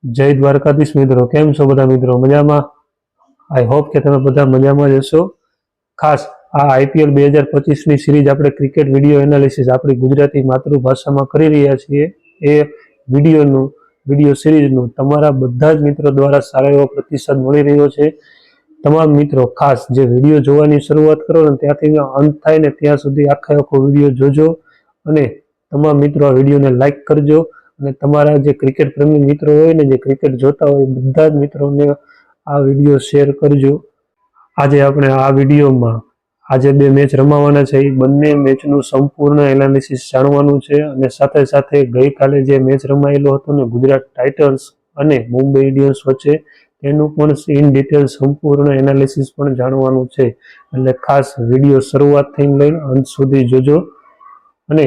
जय द्वारकाधीश मित्रों, केम छो बधा मित्रों? मजामां? आई होप के तमे बधा मजामां ज हशो। खास आ आईपीएल 2025 ની સિરીઝ આપણે ક્રિકેટ વિડિયો એનાલિસિસ આપણી ગુજરાતી માતૃભાષામાં કરી રહ્યા છીએ। એ વિડિયો સિરીઝનું તમારા બધા જ મિત્રો દ્વારા સારો એવો પ્રતિસાદ મળી રહ્યો છે। તમામ મિત્રો ખાસ જે વિડિયો જોવાની શરૂઆત કરો ને ત્યાંથી અંત થાય ને ત્યાં સુધી આખો વિડિયો જોજો અને તમામ મિત્રો આ વિડિયોને લાઈક કરજો અને તમારા જે ક્રિકેટ પ્રેમી મિત્રો હોય ને, જે ક્રિકેટ જોતા હોય, બધા જ મિત્રોને આ વિડિયો શેર કરજો। આજે આપણે આ વિડિયોમાં આજે બે મેચ રમાવાના છે, એ બંને મેચનું સંપૂર્ણ એનાલિસિસ જાણવાનું છે અને સાથે સાથે ગઈકાલે જે મેચ રમાયેલો હતો ને ગુજરાત ટાઇટન્સ અને મુંબઈ ઇન્ડિયન્સ વચ્ચે, તેનું પણ ઇન ડિટેલ સંપૂર્ણ એનાલિસિસ પણ જાણવાનું છે। એટલે ખાસ વિડિયો શરૂઆતથી લઈને અંત સુધી જોજો અને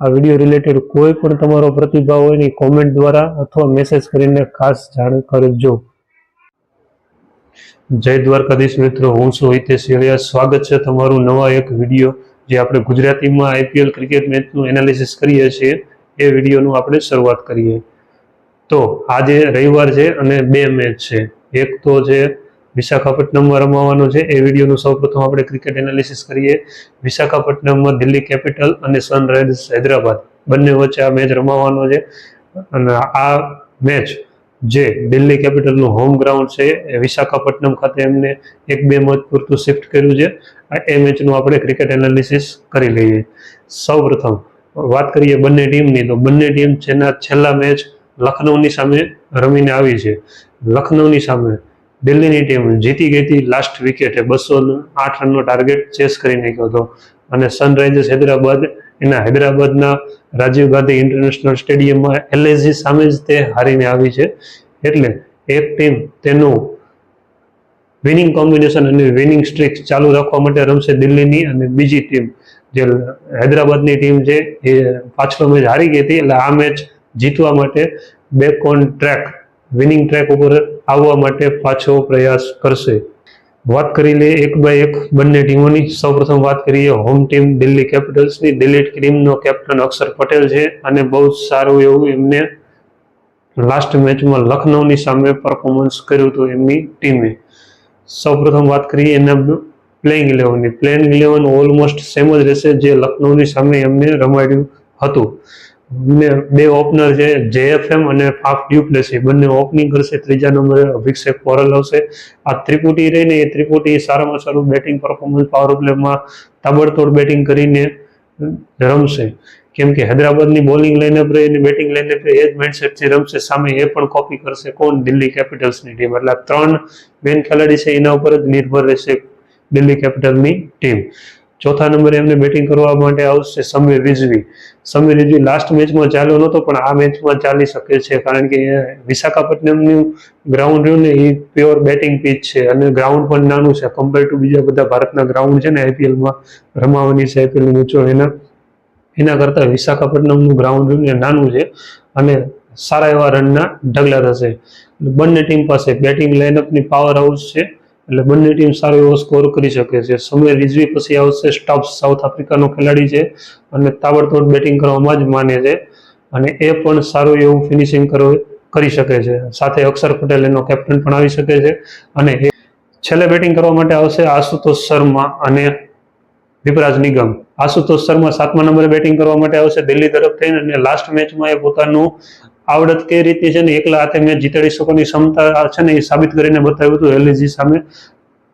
આ વિડિયો રિલેટેડ કોઈ પણ તમારો પ્રતિભાવ હોય ને કોમેન્ટ દ્વારા અથવા મેસેજ કરીને ખાસ જાણ કરજો। જય દ્વારકાધીશ મિત્રો, હું છું હિતેશ એલિયા। સ્વાગત છે તમારું નવા એક વિડિયો જે આપણે ગુજરાતીમાં આઈપીએલ ક્રિકેટ મેચનું એનાલિસિસ કરીએ છીએ। એ વિડિયોનું આપણે શરૂઆત કરીએ તો આજે રવિવાર છે અને બે મેચ છે। એક તો છે વિશાખાપટ્ટનમમાં રમાવાનો છે, એ વિડિયોનું સૌપ્રથમ આપણે ક્રિકેટ એનાલિસિસ કરીએ। વિશાખાપટ્ટનમમાં દિલ્હી કેપિટલ અને સનરાઇઝર્સ હૈદરાબાદ બંને વચ્ચે આ મેચ રમાવાનો છે અને આ મેચ જે દિલ્હી કેપિટલનું હોમ ગ્રાઉન્ડ છે એ વિશાખાપટ્ટનમ ખાતે એમને 1-2 મેચ પૂરતું શિફ્ટ કર્યું છે। એ મેચનું આપણે ક્રિકેટ એનાલિસિસ કરી લઈએ। સૌપ્રથમ વાત કરીએ બંને ટીમની, તો બંને ટીમ છેલ્લા મેચ લખનૌની સામે રમીને આવી છે। લખનૌની સામે દિલ્હીની ટીમ જીતી ગઈ હતી લાસ્ટ વિકેટે, 208 રનનો ટાર્ગેટ ચેસ કરી નાખ્યો હતો અને સનરાઇઝર્સ હૈદરાબાદ એના હૈદરાબાદના રાજીવ ગાંધી ઇન્ટરનેશનલ સ્ટેડિયમમાં એલએસજી સામે જ તે હારીને આવી છે। એટલે એક ટીમ તેનું વિનિંગ કોમ્બિનેશન અને વિનિંગ સ્ટ્રીક ચાલુ રાખવા માટે રમશે દિલ્હીની, અને બીજી ટીમ જે હૈદરાબાદની ટીમ છે એ પાછલો મેચ હારી ગઈ હતી, એટલે આ મેચ જીતવા માટે back on track, winning track ઉપર આવવા માટે પાછો પ્રયાસ કરશે। વાત કરી લઈએ એક બાય એક બંને ટીમોની। સૌપ્રથમ વાત કરીએ હોમ ટીમ દિલ્હી કેપિટલ્સની। દિલ્હી ટીમનો કેપ્ટન અક્ષર પટેલ છે અને બહુ સારું એવું એમને લાસ્ટ મેચમાં લખનૌની સામે પરફોર્મન્સ કર્યું હતું એમની ટીમે। સૌપ્રથમ વાત કરીએ એના પ્લેઇંગ 11ની। પ્લેઇંગ 11 ઓલમોસ્ટ સેમ જ રહેશે જે લખનૌની સામે એમને રમાડ્યું હતું। બે ઓપનર છે, જેએફએમ અને ફાફ ડ્યુપ્લેસી, બંને ઓપનિંગ કરશે। ત્રીજા નંબરે અભિષેક પોરલ આવશે। આ ત્રિપુટી રહીને એ ત્રિપુટી સારામાં સારું બેટિંગ પરફોર્મન્સ પાવર પ્લેમાં તાબડતોડ બેટિંગ કરીને રમશે, કેમ કે હૈદરાબાદની બોલિંગ લાઇનઅપ રહે અને બેટિંગ લાઇનઅપ રહે, એ જ માઇન્ડસેટથી રમશે। સામે એ પણ કોપી કરશે કોણ? દિલ્હી કેપિટલ્સની ટીમ। એટલે 3 મેન ખેલાડી છે એના ઉપર જ નિર્ભર રહેશે દિલ્હી કેપિટલની ટીમ। ચોથા નંબરે એમને બેટિંગ કરવા માટે આવશે સમીર રિઝવી। સમીર રિઝવી લાસ્ટ મેચમાં ચાલ્યો નહોતો પણ આ મેચમાં ચાલી શકે છે, કારણ કે વિશાખાપટ્ટનમનું ગ્રાઉન્ડ રહ્યું ને એ પ્યોર બેટિંગ પીચ છે અને ગ્રાઉન્ડ પણ નાનું છે કમ્પેર ટુ બીજા બધા ભારતના ગ્રાઉન્ડ છે ને આઈપીએલમાં રમાવાની છે આઈપીએલની મેચો, એના કરતાં વિશાખાપટ્ટનમનું ગ્રાઉન્ડ રહ્યું ને નાનું છે અને સારા એવા રનના ઢગલા થશે। બંને ટીમ પાસે બેટિંગ લાઇનઅપની પાવર હાઉસ છે, એટલે બંને ટીમ સારો એવો સ્કોર કરી શકે છે। સમીર રિઝવી પછી આવશે સ્ટબ્સ, સાઉથ આફ્રિકાનો ખેલાડી છે અને તાબડતોડ બેટિંગ કરવામાં જ માને છે અને એ પણ સારું એવું ફિનિશિંગ કરી શકે છે। સાથે અક્ષર પટેલ એનો કેપ્ટન પણ આવી શકે છે અને છેલ્લે બેટિંગ કરવા માટે આવશે આશુતોષ શર્મા અને વિપરાજ નિગમ। આશુતોષ શર્મા 7મા નંબરે બેટિંગ કરવા માટે આવશે દિલ્હી તરફ થઈને અને લાસ્ટ મેચમાં એ પોતાનું આવડત કઈ રીતે છે ને એકલા હાથે મેચ જીતાડી શકવાની ક્ષમતા છે ને એ સાબિત કરીને બતાવ્યું હતું એલએસજી સામે।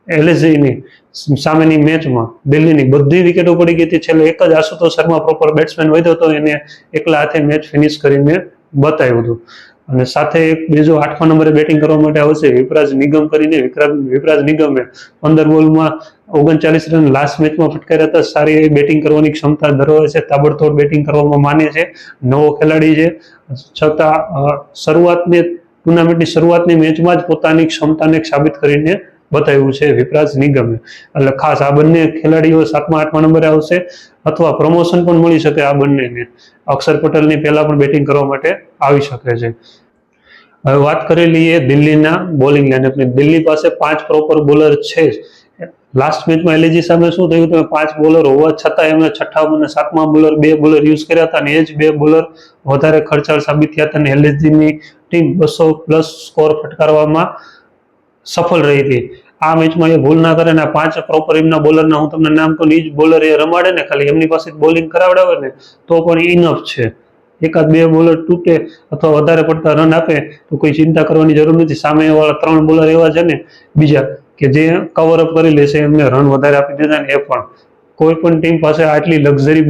એલએસજીની સામેની મેચમાં દિલ્હીની બધી વિકેટો પડી ગઈ હતી, છેલ્લે એક જ આશુતોષ શર્મા પ્રોપર બેટ્સમેન વધ્યો હતો, એને એકલા હાથે મેચ ફિનિશ કરીને બતાવ્યું હતું। અને સાથે એક બીજો 8મા નંબરે બેટિંગ કરવા માટે આવશે વિપરાજ નિગમ કરીને। વિપરાજ નિગમે 15 બોલમાં 39 રન લાસ્ટ મેચમાં ફટકાર્યા હતા। સારી એવી બેટિંગ કરવાની ક્ષમતા ધરાવે છે, તાબડતોડ બેટિંગ કરવામાં માને છે, નવો ખેલાડી છે, છતાં ટુર્નામેન્ટની શરૂઆતની મેચમાં જ પોતાની ક્ષમતાને સાબિત કરીને બતાવ્યું છે વિપરાજ નિગમે। એટલે ખાસ આ બંને ખેલાડીઓ 7મા 8મા નંબરે આવશે અથવા પ્રમોશન પણ મળી શકે આ બંનેને। અક્ષર પટેલની પહેલા પણ બેટિંગ કરવા માટે આવી શકે છે। હવે વાત કરી લઈએ દિલ્હીના બોલિંગ લાઇનઅપની। દિલ્હી પાસે 5 પ્રોપર બોલર છે જ, લાસ્ટ મેચમાં એલજી સામે શું થયું હતું, 5 બોલર હોવા છતાં એમણે છઠ્ઠા અને સાતમા બોલર 2 બોલર યુઝ કર્યા હતા અને એ જ 2 બોલર વધારે ખર્ચાળ સાબિત થયા હતા અને એલજીની ટીમ 200+ સ્કોર ફટકારવામાં સફળ રહી હતી. આ મેચમાં એ ભૂલ ના કરે ને 5 પ્રોપર એમના બોલરના હું તમને નામ કહું, એ જ બોલર એ રમાડે ને, ખાલી એમની પાસે બોલિંગ કરાવડાવે ને તો પણ ઇનફ છે. એકાદ 2 બોલર તૂટે અથવા વધારે પડતા રન આપે તો કોઈ ચિંતા કરવાની જરૂર નથી. સામે વાળા 3 બોલર એવા છે ને બીજા કે જે કવર અપ કરી લેશે, એમને રન વધારે આપી દેતા ને. એ પણ કોઈ પણ ટીમ પાસે આટલી લક્ઝરી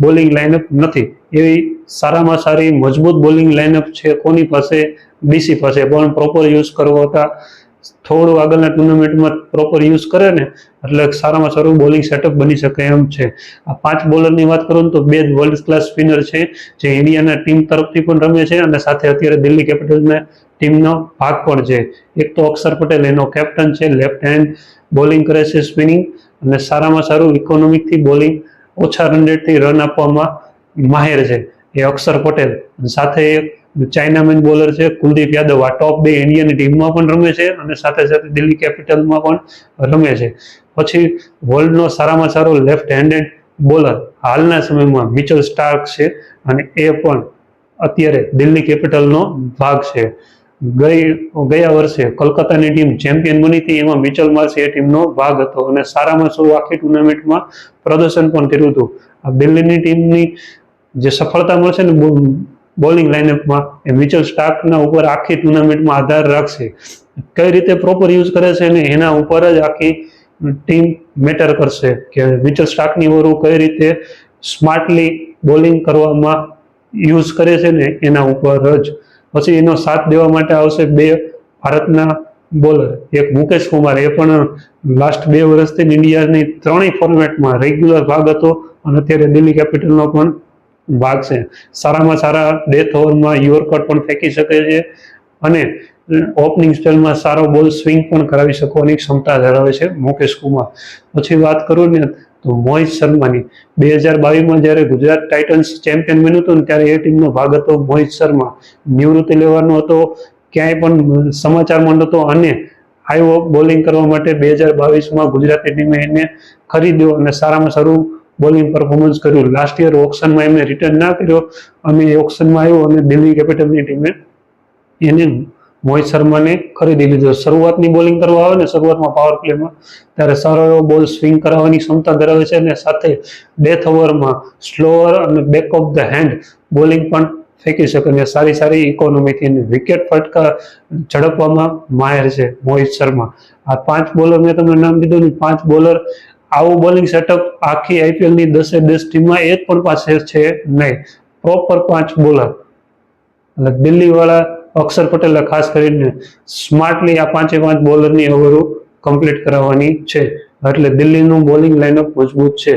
બોલિંગ લાઇનઅપ નથી. એવી સારામાં સારી મજબૂત બોલિંગ લાઇનઅપ છે કોની પાસે? ડીસી પાસે. પણ પ્રોપર યુઝ કરવો હતા, થોડું આગળના ટુર્નામેન્ટમાં પ્રોપર યુઝ કરે ને એટલે સારામાં સારું બોલિંગ સેટઅપ બની શકે એમ છે. આ 5 બોલરની વાત કરું ને તો 2 વર્લ્ડ ક્લાસ સ્પિનર છે જે ઇન્ડિયાના ટીમ તરફથી પણ રમે છે અને સાથે અત્યારે દિલ્હી કેપિટલ્સના ટીમનો ભાગ પણ છે. એક તો અક્ષર પટેલ એનો કેપ્ટન છે, લેફ્ટ હેન્ડ બોલિંગ કરે છે, સ્પિનિંગ, અને સારામાં સારું ઇકોનોમિકથી બોલિંગ, ઓછા રન રેટથી રન આપવામાં માહેર છે એ અક્ષર પટેલ. સાથે એક ચાઇનામેન બોલર છે કુલદીપ યાદવ. આ ટોપ 2 ઇન્ડિયાની ટીમમાં પણ રમે છે અને સાથે સાથે દિલ્હી કેપિટલમાં પણ રમે છે. પછી વર્લ્ડનો સારામાં સારો લેફ્ટ હેન્ડેડ બોલર હાલના સમયમાં મિચેલ સ્ટાર્ક છે અને એ પણ અત્યારે દિલ્હી કેપિટલનો ભાગ છે. ગયા વર્ષે કોલકાતાની ટીમ ચેમ્પિયન બની હતી, એમાં મિચેલ માર્શ એ ટીમનો ભાગ હતો અને સારામાં સારું આખી ટુર્નામેન્ટમાં પ્રદર્શન પણ કર્યું હતું. આ દિલ્હીની ટીમની જે સફળતા મળશે ને બોલિંગ લાઇનઅપમાં, એ મિચેલ સ્ટાર્કના ઉપર આખી ટુર્નામેન્ટમાં આધાર રાખશે. કઈ રીતે પ્રોપર યુઝ કરે છે ને એના ઉપર જ આખી ટીમ મેટર કરશે કે મિચેલ સ્ટાર્કની ઓવર કઈ રીતે સ્માર્ટલી બોલિંગ કરવામાં યુઝ કરે છે ને એના ઉપર જ. પછી એનો સાથ દેવા માટે આવશે 2 ભારતના બોલર. એક મુકેશ કુમાર, એ પણ લાસ્ટ 2 વર્ષથી ઇન્ડિયાની 3 ફોર્મેટમાં રેગ્યુલર ભાગ હતો અને અત્યારે દિલ્હી કેપિટલનો પણ ભાગ છે. સારામાં સારા ડેથ ઓવરમાં યોર્કર પણ ફેંકી શકે છે અને ઓપનિંગ સ્પેલમાં સારો બોલ સ્વિંગ પણ કરાવી શકવાની ક્ષમતા ધરાવે છે મુકેશ કુમાર. પછી વાત કરું ને તો મોહિત શર્માની, 2022માં જ્યારે ગુજરાત ટાઇટન્સ ચેમ્પિયન બન્યું હતું ને ત્યારે એ ટીમનો ભાગ હતો મોહિત શર્મા. નિવૃત્તિ લેવાનો હતો, ક્યાંય પણ સમાચારમાં નહોતો અને આવ્યો બોલિંગ કરવા માટે. 2022માં ગુજરાતી ટીમે એને ખરીદ્યો અને સારામાં સારું બોલિંગ પરફોર્મન્સ કર્યું. લાસ્ટ યર ઓક્શનમાં એમને રિટર્ન ના કર્યો અને ઓક્શનમાં આવ્યો અને દિલ્હી કેપિટલની ટીમે એને મોહિત શર્માને ખરીદી લીધો. શરૂઆતની બોલિંગ કરવા આવે ને, શરૂઆતમાં પાવર પ્લેમાં, ત્યારે સારો એવો બોલ સ્વિંગ કરાવવાની ક્ષમતા ધરાવે છે અને સાથે ડેથ ઓવરમાં સ્લોઅર અને back of the hand bowling પણ ફેંકી શકે અને સારી ઇકોનોમીથી વિકેટ ઝડપવામાં માહેર છે મોહિત શર્મા. આ 5 બોલર મેં તમને નામ કીધું ને, 5 બોલર આવું બોલિંગ સેટઅપ આખી આઈપીએલની 10 ટીમમાં એક પણ પાસે છે નહીં. પ્રોપર 5 બોલર એટલે દિલ્હીવાળા અક્ષર પટેલે ખાસ કરીને સ્માર્ટલી આ 5 બોલરની ઓવરો કમ્પ્લીટ કરાવવાની છે. એટલે દિલ્હીનું બોલિંગ લાઇનઅપ મજબૂત છે.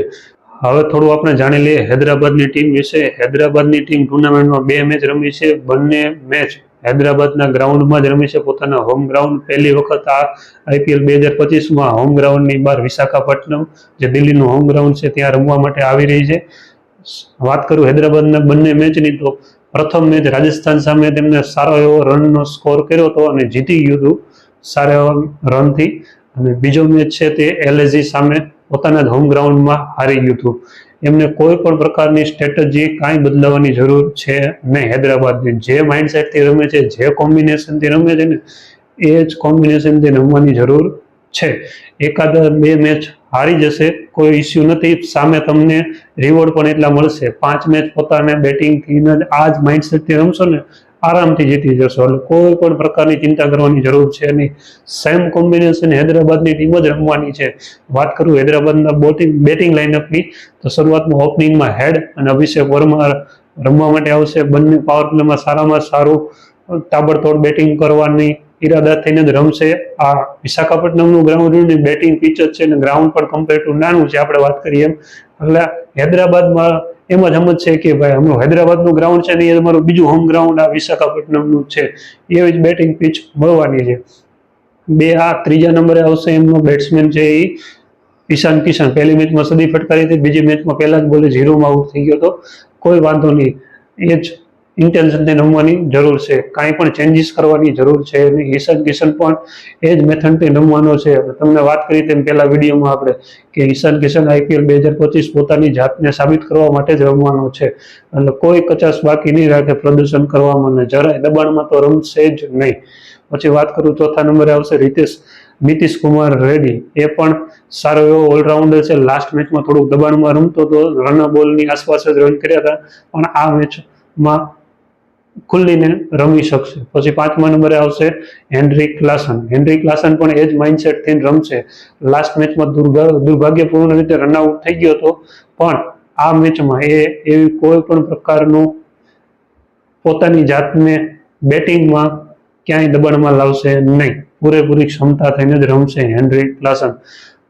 હવે થોડું આપણે જાણી લઈએ હૈદરાબાદની ટીમ વિશે. હૈદરાબાદની ટીમ ટુર્નામેન્ટમાં 2 મેચ રમી છે. બંને મેચ હૈદરાબાદના ગ્રાઉન્ડમાં જ રમી છે, પોતાના હોમ ગ્રાઉન્ડ. પહેલી વખત આ આઈપીએલ 2025માં હોમ ગ્રાઉન્ડની બહાર વિશાખાપટ્ટનમ, જે દિલ્હીનું હોમ ગ્રાઉન્ડ છે, ત્યાં રમવા માટે આવી રહી છે. વાત કરું હૈદરાબાદના બંને મેચની તો પ્રથમ મેચ રાજસ્થાન સામે તેમને સારો એવો રનનો સ્કોર કર્યો હતો અને જીતી ગયું હતું સારા એવા રનથી. અને બીજો મેચ છે તે એલએસજી સામે પોતાના હોમ ગ્રાઉન્ડમાં હારી ગયું હતું. એમને કોઈ પણ પ્રકારની સ્ટ્રેટેજી કાંઈ બદલાવવાની જરૂર છે નહીં. હૈદરાબાદની જે માઇન્ડસેટથી રમે છે, જે કોમ્બિનેશનથી રમે છે ને, એ જ કોમ્બિનેશનથી રમવાની જરૂર છે. એકાદ 2 મેચ હારી જશે, કોઈ ઇસ્યુ નથી. સામે તમને રિવોર્ડ પણ એટલા મળશે. 5 મેચ પોતાને બેટિંગથી આ જ માઇન્ડસેટથી રમશો ને, આરામથી જીતી જશો. એટલે કોઈ પણ પ્રકારની ચિંતા કરવાની જરૂર છે નહીં. સેમ કોમ્બિનેશન હૈદરાબાદની ટીમ જ રમવાની છે. વાત કરું હૈદરાબાદના બેટિંગ લાઇનઅપની તો શરૂઆતમાં ઓપનિંગમાં હેડ અને અભિષેક વર્મા રમવા માટે આવશે. બંને પાવર પ્લેમાં સારામાં સારું તાબડતોડ બેટિંગ કરવાની ઈરાદા થઈને જ રમશે. આ વિશાખાપટ્ટનમનું ગ્રાઉન્ડની બેટિંગ પિચ જ છે અને ગ્રાઉન્ડ પણ કમ્પેર ટુ નાનું છે, આપણે વાત કરીએ એમ. એટલે હૈદરાબાદમાં એમ જ સમજ છે કે ભાઈ અમારું હૈદરાબાદનું ગ્રાઉન્ડ છે ને એ અમારું બીજું હોમ ગ્રાઉન્ડ આ વિશાખાપટ્ટનમનું છે, એવી જ બેટિંગ પિચ મળવાની છે. ત્રીજા નંબરે આવશે એમનો બેટ્સમેન છે એ ઈશાન કિશન. પહેલી મેચમાં સદી ફટકારી હતી, બીજી મેચમાં પહેલા જ બોલે 0માં આઉટ થઈ ગયો હતો. કોઈ વાંધો નહીં, એ જ ઇન્ટેન્શનથી રમવાની જરૂર છે, કાંઈ પણ ચેન્જીસ કરવાની જરૂર છે નહીં. ઈશાન કિશન પણ એ જ મેથડથી રમવાનો છે. તમને વાત કરી તેમ પહેલા વિડીયોમાં આપણે કે ઈશાન કિશન IPL 2025 પોતાની જાતને સાબિત કરવા માટે જ રમવાનો છે, એટલે કોઈ કચાશ બાકી નહીં રાખે પ્રદર્શન કરવામાં, ને જરાય દબાણમાં તો રમશે જ નહીં. પછી વાત કરું ચોથા નંબરે આવશે નીતિશ કુમાર રેડ્ડી. એ પણ સારો એવો ઓલરાઉન્ડર છે. લાસ્ટ મેચમાં થોડુંક દબાણમાં રમતો હતો, રન બોલની આસપાસ જ રન કર્યા હતા, પણ આ મેચમાં ખુલ્લીને રમી શકશે. પછી પાંચમા નંબરે આવશે હેનરિક ક્લાસન. હેનરિક ક્લાસન પણ એ જ માઇન્ડસેટથી રમશે. લાસ્ટ મેચમાં દુર્ભાગ્યપૂર્ણ રીતે રનઆઉટ થઈ ગયો હતો, પણ આ મેચમાં એ એવી કોઈ પણ પ્રકારનું પોતાની જાતને બેટિંગમાં ક્યાંય દબાણમાં લાવશે નહીં. પૂરેપૂરી ક્ષમતા થઈને જ રમશે હેનરિક ક્લાસન.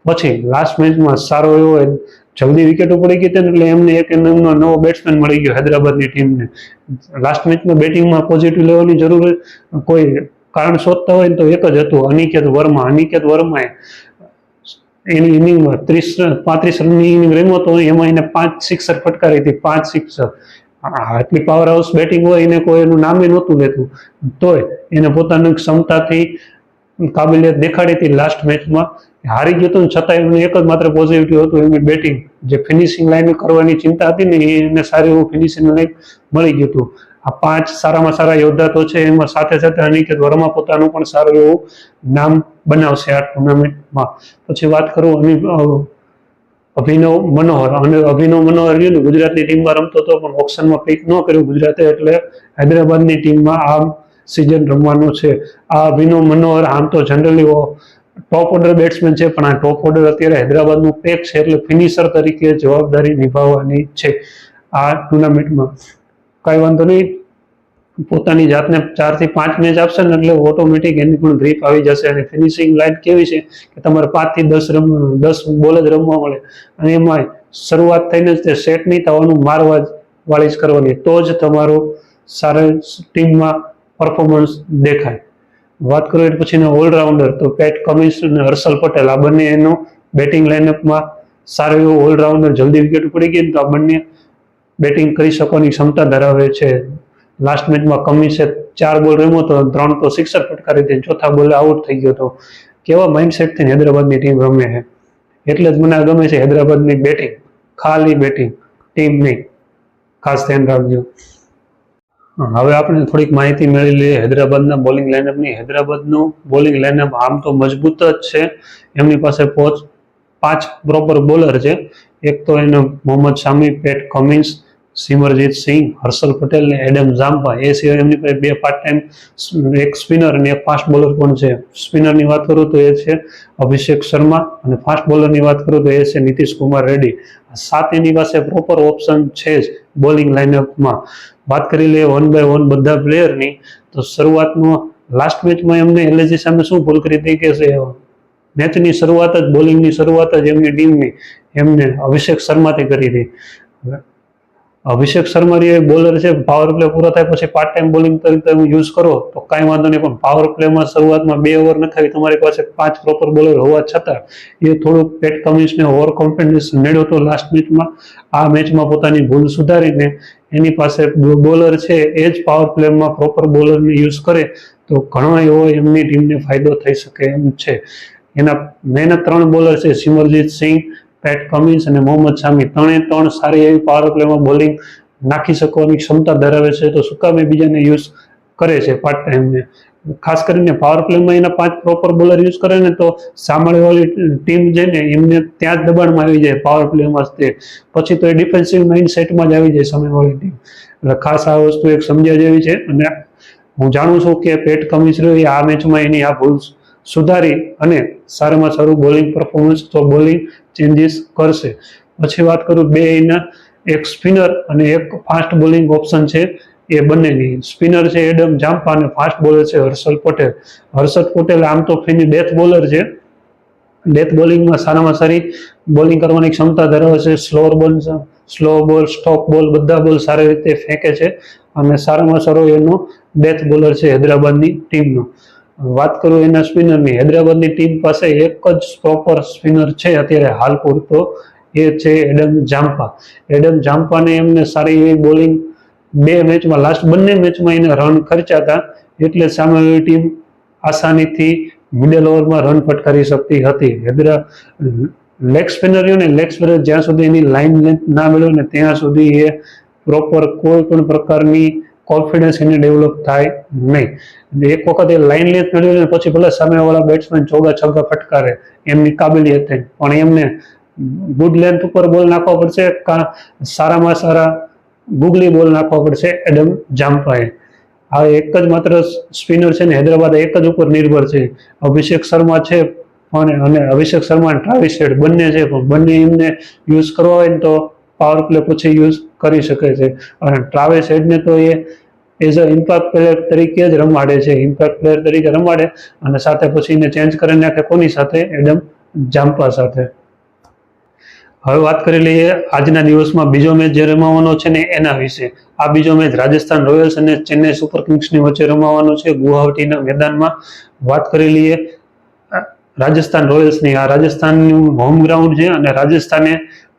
પછી લાસ્ટ મેચમાં સારો એવો જલ્દી વિકેટો પડી ગઈ હતી, એટલે એમને એક નવો બેટ્સમેન મળી ગયો હૈદરાબાદની ટીમને. લાસ્ટ મેચમાં બેટિંગમાં પોઝિટિવ લેવાની જરૂર કોઈ કારણ શોધતા હોય તો એક જ હતું, અનિકેત વર્મા. અનિકેત વર્માએ એની ઇનિંગમાં 35 રનની ઇનિંગ રમ્યો હતો, એમાં એને 5 સિક્સર ફટકારી હતી, 5 સિક્સર. આટલી પાવર હાઉસ બેટિંગ હોય એને કોઈ એનું નામે નહોતું લેતું, તોય એને પોતાની ક્ષમતાથી કાબિલિયત દેખાડી હતી. લાસ્ટ મેચમાં હારી ગયું હતું, છતાં એમને એક જ માત્ર પોઝિટિવ હતું, એમની બેટિંગ. જે ફિનિશિંગ લાઈન કરવાની ચિંતા હતી ને, એને સારું એવું ફિનિશિંગ લાઈન મળી ગયું હતું. આ 5 સારામાં સારા યોદ્ધા તો છે, એમાં સાથે સાથે અનિકેત વર્મા પોતાનું પણ સારું એવું નામ બનાવશે આ ટુર્નામેન્ટમાં. પછી વાત કરું અભિનવ મનોહર. અને અભિનવ મનોહર ગુજરાતની ટીમમાં રમતો હતો, પણ ઓપ્શનમાં પિક ન કર્યું ગુજરાતે, એટલે હૈદરાબાદની ટીમમાં આ સિઝન રમવાનો છે. આ અભિનવ મનોહર આમ તો જનરલી ટોપ ઓર્ડર બેટ્સમેન છે, પણ આ ટોપ ઓર્ડર અત્યારે હૈદરાબાદનું પેક છે, એટલે ફિનિશર તરીકે જવાબદારી નિભાવવાની છે આ ટુર્નામેન્ટમાં. કાંઈ વાંધો નહીં, પોતાની જાતને 4 થી 5 મેચ આપશે ને એટલે ઓટોમેટિક એની પણ ગ્રીપ આવી જશે. અને ફિનિશિંગ લાઈન કેવી છે કે તમારે 5 થી 10 બોલ જ રમવા મળે, અને એમાં શરૂઆત થઈને જ તે સેટ નહીં થવાનું, મારવા વાળી જ કરવાની, તો જ તમારું સારા ટીમમાં પરફોર્મન્સ દેખાય. વાત કરીએ પછીના ઓલરાઉન્ડર તો પેટ કમિન્સ અને હર્ષલ પટેલ. આ બંને એનું બેટિંગ લાઇનઅપમાં સારું એવું ઓલરાઉન્ડર. જલ્દી વિકેટ પડી ગઈ તો આ બંને બેટિંગ કરી શકવાની ક્ષમતા ધરાવે છે. લાસ્ટ મેચમાં કમિન્સે 4 બોલ રમ્યો તો 3 તો સિક્સર ફટકારી હતી, ચોથા બોલે આઉટ થઈ ગયો હતો. કેવા માઇન્ડસેટથી હૈદરાબાદની ટીમ રમે છે, એટલે જ મને ગમે છે હૈદરાબાદની બેટિંગ. ખાલી બેટિંગ, ટીમ નહીં, ખાસ ધ્યાન રાખજો. હવે આપણે થોડીક માહિતી મેળવી લઈએ હૈદરાબાદના બોલિંગ લાઇનઅપની. હૈદરાબાદનું બોલિંગ લાઇનઅપ આમ તો મજબૂત જ છે. એમની પાસે 5 પ્રોપર બોલર છે. એક તો એને મોહમ્મદ શામી, પેટ કમિન્સ, સિમરજીત સિંહ, હર્ષલ પટેલ ને એડમ ઝામ્પા. એ સિવાય એમની પાસે 2 પાર્ટ ટાઈમ, એક સ્પિનર અને એક ફાસ્ટ બોલર પણ છે. સ્પિનરની વાત કરું તો એ છે અભિષેક શર્મા, અને ફાસ્ટ બોલરની વાત કરું તો એ છે નીતિશ કુમાર રેડ્ડી. 7 એની પાસે પ્રોપર ઓપ્શન છે જ બોલિંગ લાઇનઅપમાં. વાત કરી લઈએ 1 બાય 1 બધા પ્લેયરની, તો શરૂઆતમાં લાસ્ટ મેચમાં એમને LSG સામે શું ભૂલ કરી હતી કે મેચની શરૂઆત જ, બોલિંગની શરૂઆત જ એમની ટીમની એમને અભિષેક શર્માથી કરી હતી. અભિષેક શર્મા એ બોલર છે, પાવર પ્લે પૂરો થાય પછી પાર્ટ ટાઈમ બોલિંગ તરીકે તમે યુઝ કરો તો કાંઈ વાંધો નહીં, પણ પાવર પ્લેમાં શરૂઆતમાં 2 ઓવર નખાવી તમારી પાસે 5 પ્રોપર બોલર હોવા છતાં એ થોડુંક પેટ કમિન્સને ઓવર કોન્ફિડન્સ મેળવ્યો હતો લાસ્ટ મેચમાં. આ મેચમાં પોતાની ભૂલ સુધારીને એની પાસે બોલર છે એ જ પાવર પ્લેમાં પ્રોપર બોલરને યુઝ કરે તો ઘણો એવો એમની ટીમને ફાયદો થઈ શકે એમ છે. એના મેન 3 બોલર છે સિમરજીત સિંહ, પેટ કમિન્સ અને મોહમ્મદ શામી. 3 સારી એવી પાવર પ્લેમાં બોલિંગ નાખી શકવાની ક્ષમતા ધરાવે છે, તો શું કામ બીજાને યુઝ કરે છે પાર્ટ ટાઈમને. ખાસ કરીને પાવર પ્લેમાં એના 5 પ્રોપર બોલર યુઝ કરે ને તો સામેવાળી ટીમ છે ને એમને ત્યાં જ દબાણમાં આવી જાય પાવર પ્લેમાં જ, તે પછી તો એ ડિફેન્સિવ માઇન્ડસેટમાં જ આવી જાય સામેવાળી ટીમ. એટલે ખાસ આ વસ્તુ એક સમજ્યા જેવી છે, અને હું જાણું છું કે પેટ કમિન્સ એ આ મેચમાં એની આ ભૂલ સુધારી અને સારામાં સારું બોલિંગ પરફોર્મન્સ તો બોલિંગ ચેન્જીસ કરશે. પછી વાત કરું 2 એના, એક સ્પિનર અને એક ફાસ્ટ બોલિંગ ઓપ્શન છે એ બંનેની. સ્પિનર છે એડમ ઝામ્પા અને ફાસ્ટ બોલર છે હર્ષલ પટેલ. હર્ષલ પટેલ આમ તો ડેથ બોલર છે, ડેથ બોલિંગમાં સારામાં સારી બોલિંગ કરવાની ક્ષમતા ધરાવે છે. સ્લો બોલ, સ્ટોપ બોલ બધા બોલ સારી રીતે ફેંકે છે, અને સારામાં સારો એનો ડેથ બોલર છે હૈદરાબાદની ટીમનો. વાત કરું એના સ્પિનરની, હૈદરાબાદની ટીમ પાસે એક જ પ્રોપર સ્પિનર છે અત્યારે હાલ પૂરતો, એ છે એડમ ઝામ્પા. એડમ ઝામ્પાને એમને સારી એવી બોલિંગ બે મેચમાં લાસ્ટ બંને મેચમાં એને રન ખર્ચ્યા હતા, એટલે સામેની ટીમ આસાનીથી મિડલ ઓવરમાં રન ફટકારી શકતી હતી. લેગ સ્પિનર રહ્યો ને, લેગ સ્પિનર જ્યાં સુધી એની લાઇન લેન્થ ના મેળવે ને ત્યાં સુધી એ પ્રોપર કોઈ પણ પ્રકારની કોન્ફિડન્સ એને ડેવલપ થાય નહીં. એક વખત એ લાઇન લેન્થ મેળવે ને પછી ભલે સામેવાળા બેટ્સમેન ચોગા છગ્ગા ફટકારે, એમની કાબિલિયત થઈ, પણ એમને ગુડ લેન્થ ઉપર બોલ નાખવા પડશે, સારામાં સારા ગુગલી બોલ નાખવા પડશે એડમ જામ્પાએ. આ એક જ માત્ર સ્પિનર છે ને હૈદરાબાદ એક જ ઉપર નિર્ભર છે. અભિષેક શર્મા છે અને અભિષેક શર્મા અને ટ્રાવિસ હેડ બંને છે, પણ બંને એમને યુઝ કરવા હોય ને તો પાવર પ્લે પછી યુઝ કરી શકે છે. અને ટ્રાવિસ હેડને તો એ એઝ અ ઇમ્પેક્ટ પ્લેયર તરીકે જ રમાડે છે, ઇમ્પેક્ટ પ્લેયર તરીકે રમાડે અને સાથે પછી એને ચેન્જ કરી નાખે કોની સાથે? એડમ જામ્પા સાથે. હવે વાત કરી લઈએ આજના દિવસમાં બીજો મેચ જે રમાવાનો છે ને એના વિશે. આ બીજો મેચ રાજસ્થાન રોયલ્સ અને ચેન્નઈ સુપર કિંગ્સની વચ્ચે રમાવાનો છે ગુવાહાટીના મેદાનમાં. વાત કરી લઈએ રાજસ્થાન રોયલ્સની. આ રાજસ્થાનનું હોમ ગ્રાઉન્ડ છે અને રાજસ્થાને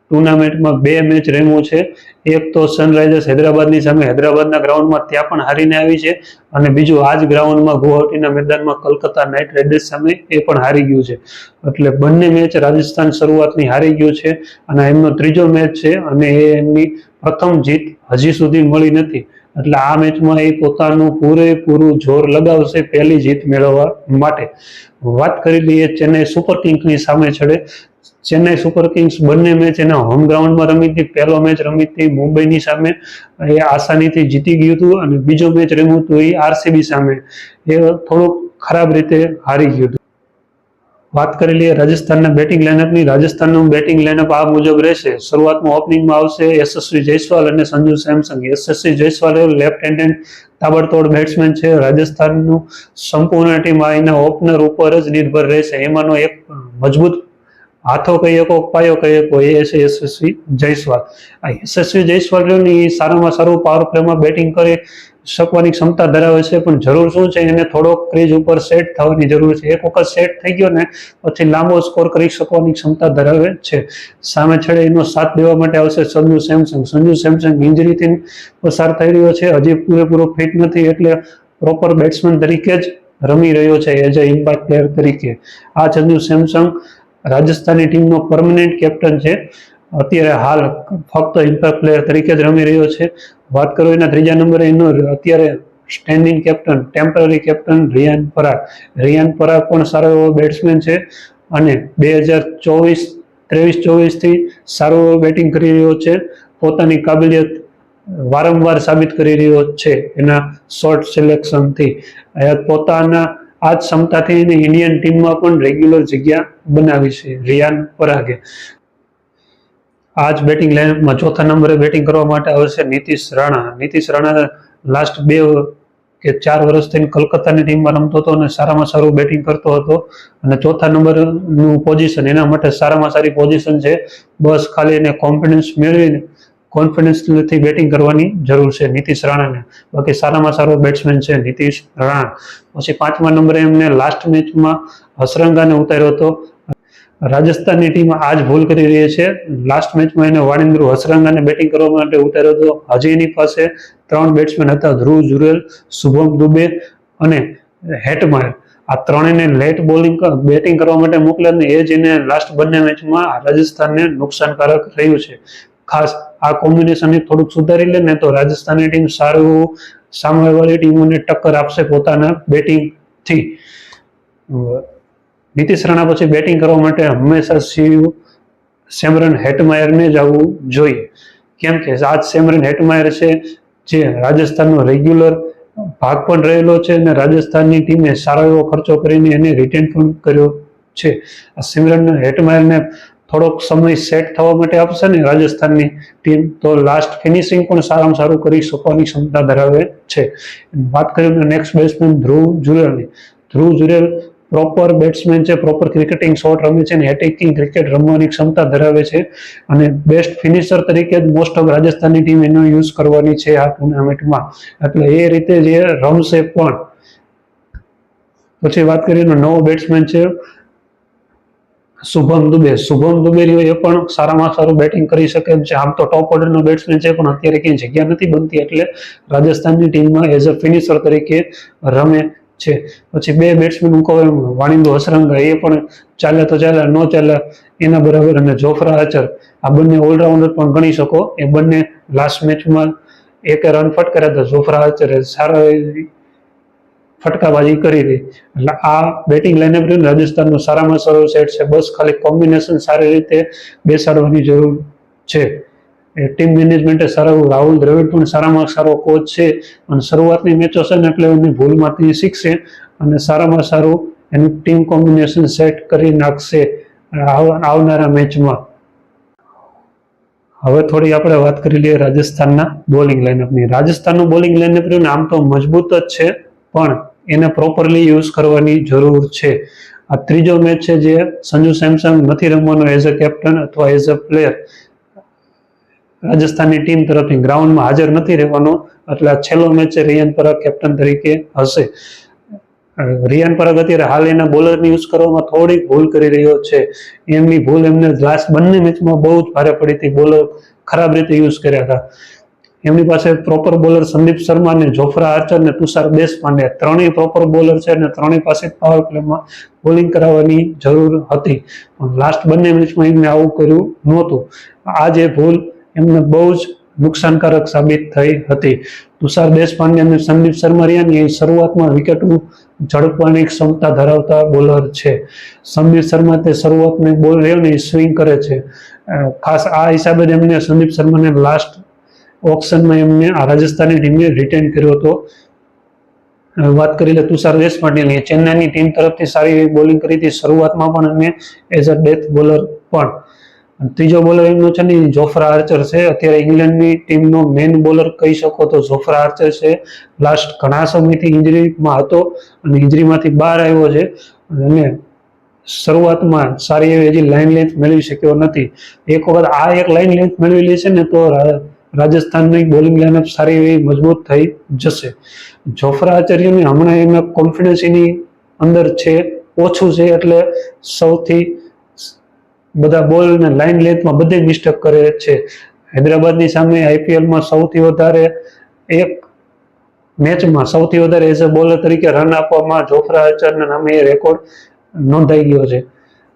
ટુર્નામેન્ટમાં બે મેચ રમ્યું છે. એક તો સનરાઇઝર્સ હૈદરાબાદની સામે હૈદરાબાદના ગ્રાઉન્ડમાં, ત્યાં પણ હારીને આવી છે, અને બીજું આ જ ગ્રાઉન્ડમાં ગુવાહાટીના મેદાનમાં કલકત્તા નાઇટ રાઇડર્સ સામે એ પણ હારી ગયું છે. એટલે બંને મેચ રાજસ્થાન શરૂઆતની હારી ગયું છે અને એમનો ત્રીજો મેચ છે અને એ એમની પ્રથમ જીત હજી સુધી મળી નથી. એટલે આ મેચમાં એ પોતાનું પૂરેપૂરું જોર લગાવશે પહેલી જીત મેળવવા માટે. વાત કરી લઈએ ચેન્નઈ સુપર કિંગ્સની સામે છેડે. ચેન્નઈ સુપર કિંગ્સ બંને મેચ એના હોમ ગ્રાઉન્ડમાં રમી હતી. પહેલો મેચ રમી હતી મુંબઈની સામે, એ આસાનીથી જીતી ગયું હતું, અને બીજો મેચ રમ્યું હતું એ આરસીબી સામે, એ થોડુંક ખરાબ રીતે હારી ગયું હતું. વાત કરી લઈએ રાજસ્થાનના બેટિંગ લાઇનઅપની. રાજસ્થાનનું બેટિંગ લાઇનઅપ આ મુજબ રહેશે. શરૂઆતમાં ઓપનિંગમાં આવશે યશસ્વી જયસ્વાલ અને સંજુ સેમસંગ. યશસ્વી જયસ્વાલ લેફ્ટ હેન્ડેડ તાબડતોડ બેટ્સમેન છે. રાજસ્થાનનું સંપૂર્ણ ટીમ આ એના ઓપનર ઉપર જ નિર્ભર રહેશે. એમાંનો એક મજબૂત હાથો કહી શકો, પાયો કહી શકો, એ છે યશસ્વી જયસ્વાલ. આ યશસ્વી જયસ્વાલ એ સારામાં સારું પાવર પ્લેમાં બેટિંગ કરી શકવાની ક્ષમતા ધરાવે છે, પણ જરૂર શું છે? એને થોડોક ક્રીજ ઉપર સેટ થવાની જરૂર છે. એક વખત સેટ થઈ ગયો ને પછી લાંબો સ્કોર કરી શકવાની ક્ષમતા ધરાવે છે. સામે છેડે એનો સાથ દેવા માટે આવશે સંજુ સેમસંગ. સંજુ સેમસંગ ઇન્જરીથી પસાર થઈ રહ્યો છે, હજી પૂરેપૂરો ફિટ નથી, એટલે પ્રોપર બેટ્સમેન તરીકે જ રમી રહ્યો છે એઝ અ ઇમ્પેક્ટ પ્લેયર તરીકે. આ સંજુ સેમસંગ રાજસ્થાનની ટીમનો પરમનન્ટ કેપ્ટન છે. અત્યારે હાલ ફક્ત ઇમ્પેક્ટ પ્લેયર તરીકે જ રમી રહ્યો છે. વાત કરું એના ત્રીજા નંબરે એનો અત્યારે standing captain, temporary captain Riyan Parag. Riyan Parag પણ સારો એવો બેટ્સમેન છે અને 2023-24 થી સારું એવું બેટિંગ કરી રહ્યો છે. પોતાની કાબિલિયત વારંવાર સાબિત કરી રહ્યો છે એના શોર્ટ સિલેક્શનથી. પોતાના આ જ ક્ષમતાથી એને ઇન્ડિયન ટીમમાં પણ રેગ્યુલર જગ્યા બનાવી છે રિયાન પરાગે. આ જ બેટિંગ લાઇનઅપમાં ચોથા નંબરે બેટિંગ કરવા માટે આવશે નીતિશ રાણા. નીતિશ રાણા લાસ્ટ 2 કે 4 વર્ષથી કલકત્તાની ટીમમાં રમતો હતો અને સારામાં સારું બેટિંગ કરતો હતો, અને ચોથા નંબરનું પોઝિશન એના માટે સારામાં સારી પોઝિશન છે. બસ ખાલી એને કોન્ફિડન્સથી બેટિંગ કરવાની જરૂર છે નીતિશ રાણાને. બાકી સારામાં સારો બેટ્સમેન છે નીતિશ રાણા. પછી 5મા નંબરે એમને લાસ્ટ મેચમાં હસરંગાને ઉતાર્યો હતો. રાજસ્થાનની ટીમ આ જ ભૂલ કરી રહી છે. લાસ્ટ મેચમાં એને વાણિંદ્ર હસરંગાને બેટિંગ કરવા માટે ઉતાર્યો હતો. હજી એની પાસે 3 બેટ્સમેન હતા, ધ્રુવ જુરેલ, શુભમ દુબે અને હેટમાયર. આ ત્રણેયને લેટ બેટિંગ કરવા માટે મોકલ્યા ને એ જ એને લાસ્ટ બંને મેચમાં રાજસ્થાનને નુકસાનકારક રહ્યું છે. ખાસ આ કોમ્બિનેશન થોડુંક સુધારી લે ને તો રાજસ્થાનની ટીમ સારું સામેવાળી ટીમોને ટક્કર આપશે પોતાના બેટિંગથી. નીતિશ રાણા પછી બેટિંગ કરવા માટે હંમેશા સેમરન હેટમાયરને જ આવવું જોઈએ, કેમ કે આજ સેમરન હેટમાયર છે જે રાજસ્થાનનો રેગ્યુલર ભાગ પણ રહેલો છે અને રાજસ્થાનની ટીમે સારો એવો ખર્ચો કરીને એને રિટેન પણ કર્યો છે. આ સિમરન હેટમાયરને થોડોક સમય સેટ થવા માટે આપશે ને રાજસ્થાનની ટીમ, તો લાસ્ટ ફિનિશિંગ પણ સારામાં સારું કરી શકવાની ક્ષમતા ધરાવે છે. વાત કરીએ નેક્સ્ટ બેટ્સમેન ધ્રુવ જુરેલની. ધ્રુવ જુરેલ પ્રોપર બેટ્સમેન છે, પ્રોપર ક્રિકેટિંગ શોટ રમે છે અને એટેકિંગ ક્રિકેટ રમવાની ક્ષમતા ધરાવે છે, અને બેસ્ટ ફિનિશર તરીકે જ મોસ્ટ ઓફ રાજસ્થાનની ટીમ એનો યુઝ કરવાની છે આ ટુર્નામેન્ટમાં. એટલે એ રીતે જે રમશે પણ. પછી વાત કરીએ નવો બેટ્સમેન છે શુભમ દુબે રહ્યો એ પણ સારામાં સારું બેટિંગ કરી શકે એમ છે. આમ તો ટોપ ઓર્ડરનો બેટ્સમેન છે, પણ અત્યારે ક્યાંય જગ્યા નથી બનતી એટલે રાજસ્થાનની ટીમમાં એઝ અ ફિનિશર તરીકે રમે છે. પછી બે બેટ્સમેન હું કહું એમ વાણિંદુ હસરંગા એ પણ ચાલે તો ચાલે, ન ચાલે એના બરાબર, અને જોફ્રા આર્ચર આ બંને ઓલરાઉન્ડર પણ ગણી શકો. એ બંને લાસ્ટ મેચમાં એક રન ફટકાર્યા હતા. જોફ્રા આર્ચરે સારા ફટકાબાજી કરી હતી. એટલે આ બેટિંગ લાઇનઅપ રાજસ્થાનનું સારામાં સારું સેટ છે. બસ ખાલી કોમ્બિનેશન સારી રીતે બેસાડવાની જરૂર છે. ટીમ મેનેજમેન્ટે સારું, રાહુલ દ્રવિડ પણ સારામાં સારો કોચ છે અને શરૂઆતની મેચો છે ને એટલે એની ભૂલમાંથી શીખશે અને સારામાં સારું એનું ટીમ કોમ્બિનેશન સેટ કરી નાખશે આવનારા મેચમાં. હવે થોડી આપણે વાત કરી લઈએ રાજસ્થાનના બોલિંગ લાઇનઅપની. રાજસ્થાનનું બોલિંગ લાઇનઅપ આમ તો મજબૂત જ છે, પણ એને પ્રોપરલી યુઝ કરવાની જરૂર છે. આ ત્રીજો મેચ છે જે સંજુ સેમસંગ નથી રમવાનો એઝ અ કેપ્ટન અથવા એઝ અ પ્લેયર. રાજસ્થાનની ટીમ તરફથી ગ્રાઉન્ડમાં હાજર નથી રહેવાનો, એટલે આ છેલ્લો મેચ છે. રિયાન પરાગ કેપ્ટન તરીકે હશે. રિયાન પરાગ અત્યારે હાલ એના બોલરની યુઝ કરવામાં થોડીક ભૂલ કરી રહ્યો છે. એમની ભૂલ એમને લાસ્ટ બંને મેચમાં બહુ જ ભારે પડી હતી. બોલર ખરાબ રીતે યુઝ કર્યા હતા. એમની પાસે પ્રોપર બોલર સંદીપ શર્મા ને જોફ્રા આર્ચર ને તુષાર દેશપાંડે ત્રણેય પ્રોપર બોલર છે અને ત્રણેય પાસે પાવર પ્લેમાં બોલિંગ કરાવવાની જરૂર હતી, પણ લાસ્ટ બંને મેચમાં એમને આવું કર્યું નહોતું. આ જે ભૂલ એમને બહુ જ નુકસાનકારક સાબિત થઈ હતી. તુષાર દેશપાંડે અને સંદીપ શર્મા રહ્યા ને એ શરૂઆતમાં વિકેટો ઝડપવાની ક્ષમતા ધરાવતા બોલર છે. સંદીપ શર્મા તે શરૂઆતની બોલ રહ્યો ને એ સ્વિંગ કરે છે. ખાસ આ હિસાબે જ એમને સંદીપ શર્માને લાસ્ટ ઓપ્શનમાં એમને આ રાજસ્થાની ટીમે રિટેન કર્યો હતો. વાત કરી લે તુષાર દેશપાંડેની, ચેન્નાઈની ટીમ તરફથી સારી એવી બોલિંગ કરી હતી શરૂઆતમાં પણ અને એઝ અ ડેથ બોલર પણ. ત્રીજો બોલર એમનો છે ને જોફ્રા આર્ચર છે. અત્યારે ઇંગ્લેન્ડની ટીમનો મેઇન બોલર કહી શકો તો જોફ્રા આર્ચર છે. લાસ્ટ ઘણા સમયથી ઇન્જરીમાં હતો અને ઇન્જરીમાંથી બહાર આવ્યો છે અને શરૂઆતમાં સારી એવી હજી લાઇન લેન્થ મેળવી શક્યો નથી. એક વખત આ એક લાઇન લેન્થ મેળવી લે છે ને તો રાજસ્થાનની બોલિંગ લાઇનઅપ સારી એવી મજબૂત થઈ જશે. જોફ્રા આચાર્યની હમણાં એના કોન્ફિડન્સ એની અંદર છે ઓછું છે, એટલે સૌથી બધા બોલ અને લાઇન લેન્થમાં બધે મિસ્ટેક કરે છે. હૈદરાબાદની સામે આઈપીએલમાં સૌથી વધારે એક મેચમાં સૌથી વધારે એઝ અ બોલર તરીકે રન આપવામાં જોફ્રા આર્ચરના નામે એ રેકોર્ડ નોંધાઈ ગયો છે.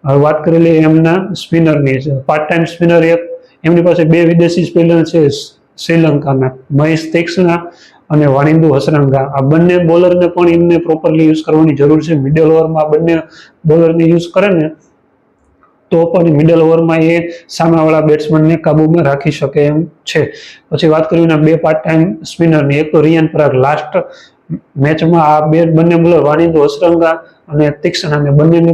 હવે વાત કરી લઈએ એમના સ્પિનરની. પાર્ટ ટાઈમ સ્પિનર એક એમની પાસે બે વિદેશી સ્પિનર છે શ્રીલંકાના, મહેશ તીક્ષ્ણા અને વાણિંદુ હસરંગા. આ બંને બોલરને પણ એમને પ્રોપરલી યુઝ કરવાની જરૂર છે. મિડલ ઓવરમાં આ બંને બોલરને યુઝ કરે ને તો પણ મિડલ ઓવરમાં એ સામેવાળા બેટ્સમેનને કાબૂમાં રાખી શકે એમ છે. પછી વાત કરીએ બે પાર્ટ ટાઈમ સ્પિનરની. એક તો રિયાન પરાગ. લાસ્ટ મેચમાં આ બંને બોલર વાણિંદુ હસરંગા અને તીક્ષ્ણાને બંનેને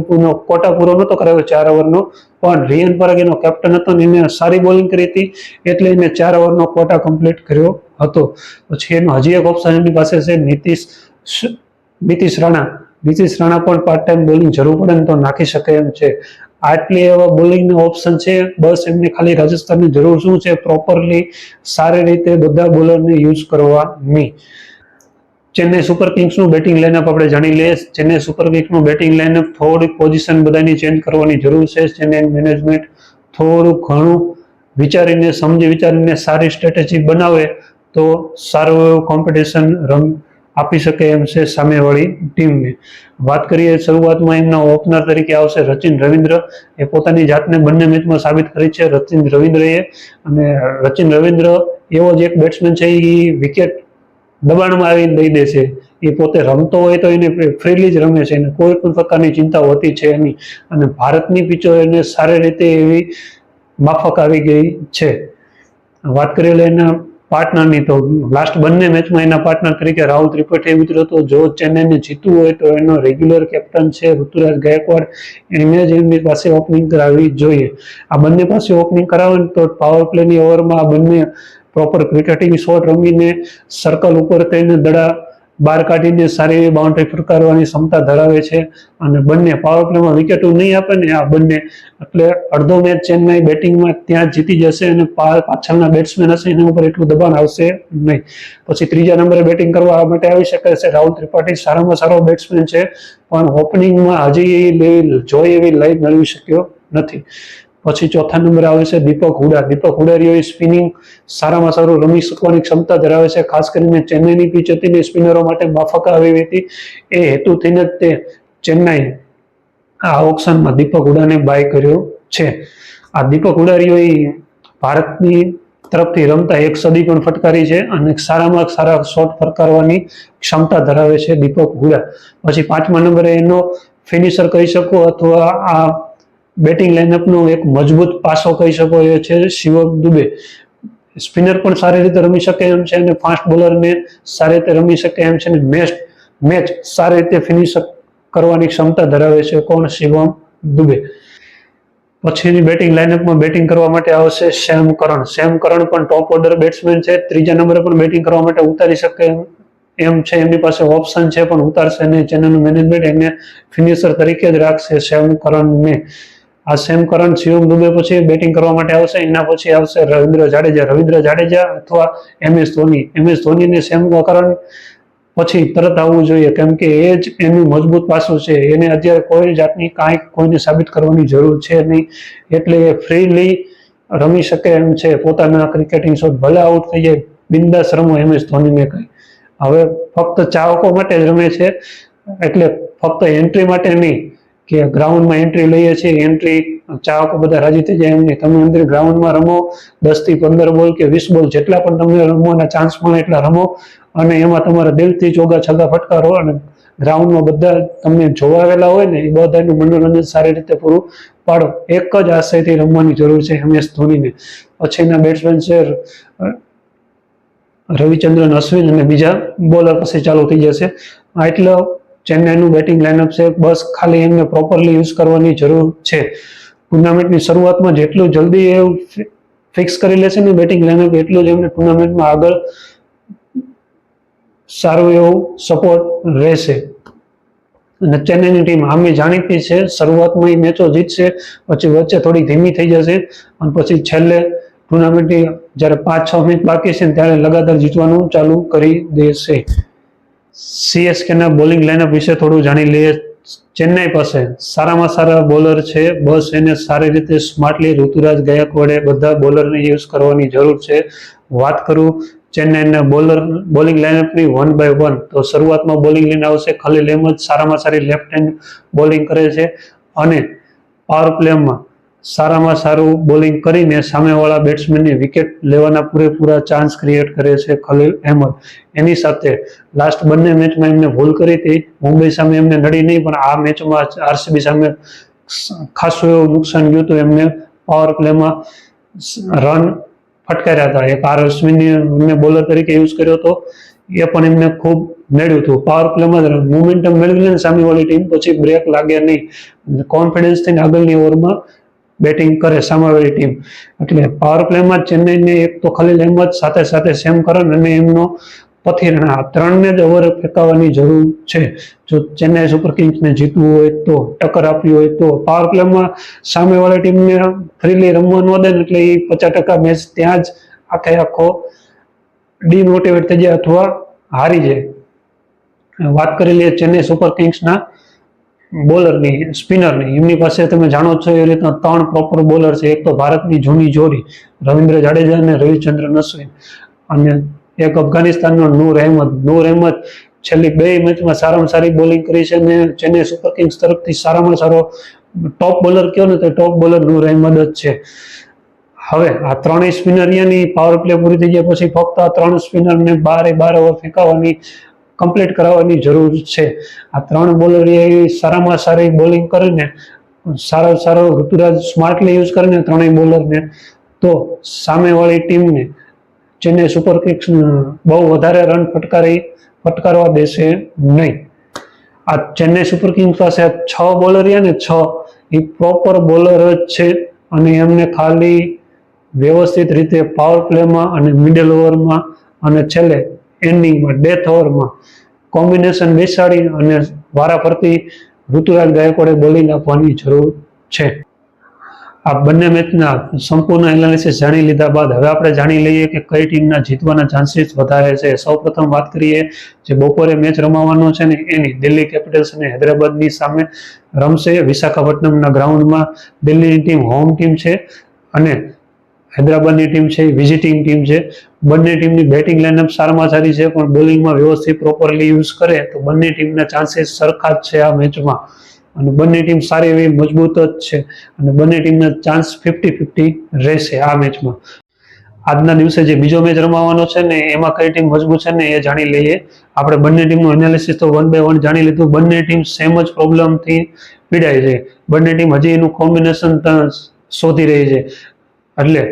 કોટા પૂરો નહોતો કરાવ્યો 4 ઓવરનો, પણ રિયાન પરાગ એનો કેપ્ટન હતો ને એને સારી બોલિંગ કરી હતી એટલે એને 4 ઓવરનો કોટા કમ્પ્લીટ કર્યો હતો. પછી એનો હજી એક ઓપ્શન એમની પાસે છે નીતિશ રાણા. નીતિશ રાણા પણ પાર્ટ ટાઈમ બોલિંગ જરૂર પડે ને તો નાખી શકે એમ છે. આટલી એવા બોલિંગના ઓપ્શન છે. બસ એમને ખાલી રાજસ્થાનની જરૂર શું છે, પ્રોપરલી સારી રીતે બધા બોલરને યુઝ કરવાની. ચેન્નઈ સુપર કિંગ્સનું બેટિંગ લાઇનઅપ આપણે જાણી લઈએ. ચેન્નઈ સુપર કિંગ્સનું બેટિંગ લાઇનઅપ થોડીક પોઝિશન બધાની ચેન્જ કરવાની જરૂર છે. ચેન્નઈ મેનેજમેન્ટ થોડું ઘણું વિચારીને સમજી વિચારીને સારી સ્ટ્રેટેજી બનાવે તો સારું એવું કોમ્પિટિશન આપી શકે એમ છે સામેવાળી ટીમને. વાત કરીએ શરૂઆતમાં એમના ઓપનર તરીકે આવશે રચિન રવિન્દ્ર. એ પોતાની જાતને બંને મેચમાં સાબિત કરી છે રચિન રવિન્દ્રએ. અને રચિન રવિન્દ્ર એવો જ એક બેટ્સમેન છે એ વિકેટ દબાણમાં આવીને દઈ દે છે. એ પોતે રમતો હોય તો એને ફ્રીલી જ રમે છે, એને કોઈ પણ પ્રકારની ચિંતા હોતી છે નહીં. અને ભારતની પિચો એને સારી રીતે એવી માફક આવી ગઈ છે. વાત કરીએ એના પાર્ટનરની તો લાસ્ટ બંને મેચમાં એના પાર્ટનર તરીકે રાહુલ ત્રિપાઠી ઉતર્યો હતો. જો ચેન્નઈને જીતવું હોય તો એનો રેગ્યુલર કેપ્ટન છે ઋતુરાજ ગાયકવાડ, એને જ એમની પાસે ઓપનિંગ કરાવવી જોઈએ. આ બંને પાસે ઓપનિંગ કરાવે તો પાવર પ્લેની ઓવરમાં આ બંને પ્રોપર ક્રિકેટિંગ શોટ રમીને સર્કલ ઉપર થઈને દડા બહાર કાઢીને સારી એવી બાઉન્ડ્રી ફટકારવાની ક્ષમતા ધરાવે છે. અને બંને પાવર પ્લેમાં વિકેટો નહીં આપે ને આ બંને, એટલે અડધો મેચ ચેન્નાઈ બેટિંગમાં ત્યાં જીતી જશે અને પાછળના બેટ્સમેન હશે એના ઉપર એટલું દબાણ આવશે નહીં. પછી ત્રીજા નંબરે બેટિંગ કરવા માટે આવી શકે છે રાહુલ ત્રિપાઠી. સારામાં સારો બેટ્સમેન છે, પણ ઓપનિંગમાં હજી જોઈ એવી લાઈવ મેળવી શક્યો નથી. પછી ચોથા નંબરે આવે છે દીપક હુડા. દીપક હુડા સ્પિનિંગ સારામાં સારું રમી શકવાની ક્ષમતા ધરાવે છે. ખાસ કરીને ચેન્નાઈની પીચ હતી ને સ્પિનરો માટે માફક આવી હતી. એ હેતુથી જ તે ચેન્નાઈ આ ઓપ્શનમાં દીપક હુડાને બાય કર્યો છે. આ દીપક હુડા ભારતની તરફથી રમતા એક સદી પણ ફટકારી છે અને સારામાં સારા શોટ ફટકારવાની ક્ષમતા ધરાવે છે દીપક હુડા. પછી પાંચમા નંબરે એનો ફિનિશર કહી શકો અથવા આ બેટિંગ લાઇનઅપનો એક મજબૂત પાસો કહી શકો એ છે શિવમ દુબે. સ્પિનર પણ સારી રીતે રમી શકે એમ છે અને ફાસ્ટ બોલરને સારી રીતે રમી શકે એમ છે અને મેચ સારી રીતે ફિનિશ કરવાની ક્ષમતા ધરાવે છે કોણ? શિવમ દુબે. પછીની બેટિંગ લાઇનઅપમાં બેટિંગ કરવા માટે આવશે સેમ કરન. સેમ કરન પણ ટોપ ઓર્ડર બેટ્સમેન છે. ત્રીજા નંબરે પણ બેટિંગ કરવા માટે ઉતારી શકે એમ છે. એમની પાસે ઓપ્શન છે પણ ઉતારશે નહીં. ચેન્નાઈનું મેનેજમેન્ટ એને ફિનિશર તરીકે જ રાખશે સેમ કરનને. આ સેમ કરન શિવમ દુબે પછી બેટિંગ કરવા માટે આવશે. એના પછી આવશે રવિન્દ્ર જાડેજા. રવિન્દ્ર જાડેજા અથવા MS ધોની. MS ધોનીને સેમ કરન પછી તરત આવવું જોઈએ કેમ કે એ જ એનું મજબૂત પાસું છે. એને અત્યારે કોઈ જાતની કાંઈ કોઈને સાબિત કરવાની જરૂર છે નહીં, એટલે એ ફ્રીલી રમી શકે એમ છે પોતાના ક્રિકેટિંગ શોટ. ભલે આઉટ થઈ જાય, બિંદાસ રમો MS ધોનીને કંઈ. હવે ફક્ત ચાહકો માટે જ રમે છે, એટલે ફક્ત એન્ટ્રી માટે નહીં કે ગ્રાઉન્ડમાં એન્ટ્રી લઈએ છીએ, એન્ટ્રી ચાહકો બધા રાજી થઈ જાય એમ નહીં. તમે અંદર ગ્રાઉન્ડમાં રમો, 10 થી 15 બોલ કે 20 બોલ જેટલા પણ તમને રમવાના ચાન્સ મળે એટલા રમો અને એમાં તમારા દિલથી ચોગા છગ્ગા ફટકારો અને ગ્રાઉન્ડમાં બધા તમને જોવાવેલા હોય ને એ બધાનું મનોરંજન સારી રીતે પૂરું પાડો. એક જ આશયથી રમવાની જરૂર છે MS ધોનીને. પછીના બેટ્સમેન છે રવિચંદ્રન અશ્વિન અને બીજા બોલર પછી ચાલુ થઈ જશે. એટલે ચેન્નાઈનું બેટિંગ લાઇનઅપ છે. બસ ખાલી એમને પ્રોપરલી યુઝ કરવાની જરૂર છે. ટુર્નામેન્ટની શરૂઆતમાં જેટલું જલ્દી એ ફિક્સ કરી લેશે ને બેટિંગ લાઇનઅપ એટલું જ એમને ટુર્નામેન્ટમાં આગળ સારું એવું સપોર્ટ રહેશે. અને ચેન્નાઈની ટીમ આમે જાણીતી છે, શરૂઆતમાં એ મેચો જીતશે, પછી વચ્ચે થોડી ધીમી થઈ જશે અને પછી છેલ્લે ટુર્નામેન્ટની જ્યારે 5-6 મેચ બાકી છે ત્યારે લગાતાર જીતવાનું ચાલુ કરી દેશે. CSKના બોલિંગ લાઇનઅપ વિશે થોડું જાણી લઈએ. ચેન્નાઈ પાસે સારામાં સારા બોલર છે. બસ એને સારી રીતે સ્માર્ટલી ઋતુરાજ ગાયકવાડે બધા બોલરને યુઝ કરવાની જરૂર છે. વાત કરું ચેન્નાઈના બોલિંગ લાઇનઅપની 1 by 1 તો શરૂઆતમાં બોલિંગ લઈને આવશે ખલીલ અહેમદ. સારામાં સારી લેફ્ટ હેન્ડ બોલિંગ કરે છે અને પાવર પ્લેમાં સારામાં સારું બોલિંગ કરીને સામેવાળા બેટ્સમેનની વિકેટ લેવાના પૂરેપૂરા ચાન્સ ક્રિએટ કરે છે ખલીલ અહેમદ. એની સાથે લાસ્ટ બંને મેચમાં એમને ભૂલ કરી હતી. મુંબઈ સામે એમને નડી નહીં, પણ આ મેચમાં RCB સામે ખાસું એવું નુકસાન ગયું હતું. એમને પાવર પ્લેમાં રન ફટકાર્યા હતા. એક અશ્વિનને બોલર તરીકે યુઝ કર્યો હતો, એ પણ એમને ખૂબ નડ્યું હતું. પાવર પ્લેમાં મોમેન્ટમ મેળવી લે સામેવાળી ટીમ પછી બ્રેક લાગે નહીં, કોન્ફિડન્સથી આગળની ઓવરમાં બેટિંગ કરે સામેવાળી ટીમ. એટલે પાવર પ્લેમાં ચેન્નાઈને એક તો ખલીલ અહેમદ સાથે સાથે સેમ કરન અને એમનો પથિરણ, આ ત્રણને જ ઓવર ફેંકાવવાની જરૂર છે. જો ચેન્નાઈ સુપર કિંગ્સને જીતવું હોય તો, ટક્કર આપવી હોય તો. પાવર પ્લેમાં સામેવાળી ટીમને ફ્રીલી રમવા ન દે એટલે એ 50% મેચ ત્યાં જ આખો ડિમોટિવેટ થઈ જાય અથવા હારી જાય. વાત કરી લઈએ ચેન્નાઈ સુપર કિંગ્સના બોલરની, સ્પિનરની. એમની પાસે તમે જાણો છો એ રીતના 3 પ્રોપર બોલર છે. એક તો ભારતની જૂની જોડી રવિન્દ્ર જાડેજા અને રવિચંદ્રન અશ્વિન, અને એક અફઘાનિસ્તાનનો નૂર અહેમદ. નૂર અહેમદ છેલ્લી 2 મેચમાં સારામાં સારી બોલિંગ કરી છે અને ચેન્નાઈ સુપર કિંગ્સ તરફથી સારામાં સારો ટોપ બોલર કહો ને તો ટોપ બોલર નૂર અહેમદ જ છે. હવે આ 3 સ્પિનરિયાની પાવર પ્લે પૂરી થઈ ગયા પછી ફક્ત આ 3 સ્પિનરને 12 ઓવર ફેંકાવવાની કમ્પ્લીટ કરાવવાની જરૂર છે. આ 3 બોલર એ સારામાં સારી બોલિંગ કરીને સારો ઋતુરાજ સ્માર્ટલી યુઝ કરીને 3 બોલરને તો સામેવાળી ટીમને ચેન્નાઈ સુપર કિંગ્સ બહુ વધારે રન ફટકારવા દેશે નહીં. આ ચેન્નાઈ સુપર કિંગ્સ પાસે 6 બોલર રહ્યા ને 6 એ પ્રોપર બોલર જ છે અને એમને ખાલી વ્યવસ્થિત રીતે પાવર પ્લેમાં અને મિડલ ઓવરમાં અને છેલ્લે એન્ડિંગમાં ડેથ ઓવરમાં કોમ્બિનેશન બેસાડી અને વારાફરતી ઋતુરાજ ગાયકવાડે બોલિંગ આપવાની જરૂર છે. આ બંને મેચના સંપૂર્ણ એનાલિસિસ જાણી લીધા બાદ હવે આપણે જાણી લઈએ કે કઈ ટીમના જીતવાના ચાન્સીસ વધારે છે. સૌપ્રથમ વાત કરીએ જે બપોરે મેચ રમાવાનો છે ને એની. દિલ્હી કેપિટલ્સ અને હૈદરાબાદની સામે રમશે વિશાખાપટ્ટનમના ગ્રાઉન્ડમાં. દિલ્હીની ટીમ હોમ ટીમ છે અને હૈદરાબાદની ટીમ છે વિઝિટિંગ ટીમ છે. બંને ટીમની બેટિંગ લાઇનઅપ સારામાં સારી છે, પણ બોલિંગમાં વ્યવસ્થિત પ્રોપરલી યુઝ કરે તો બંને ટીમના ચાન્સીસ સરખા જ છે આ મેચમાં. અને બંને ટીમ સારી એવી મજબૂત જ છે અને બંને ટીમના ચાન્સ 50-50 રહેશે આ મેચમાં. આજના દિવસે જે બીજો મેચ રમાવાનો છે ને એમાં કઈ ટીમ મજબૂત છે ને એ જાણી લઈએ. આપણે બંને ટીમનું એનાલિસિસ તો 1 by 1 જાણી લીધું. બંને ટીમ સેમ જ પ્રોબ્લેમથી પીડાય છે. બંને ટીમ હજી એનું કોમ્બિનેશન શોધી રહી છે. એટલે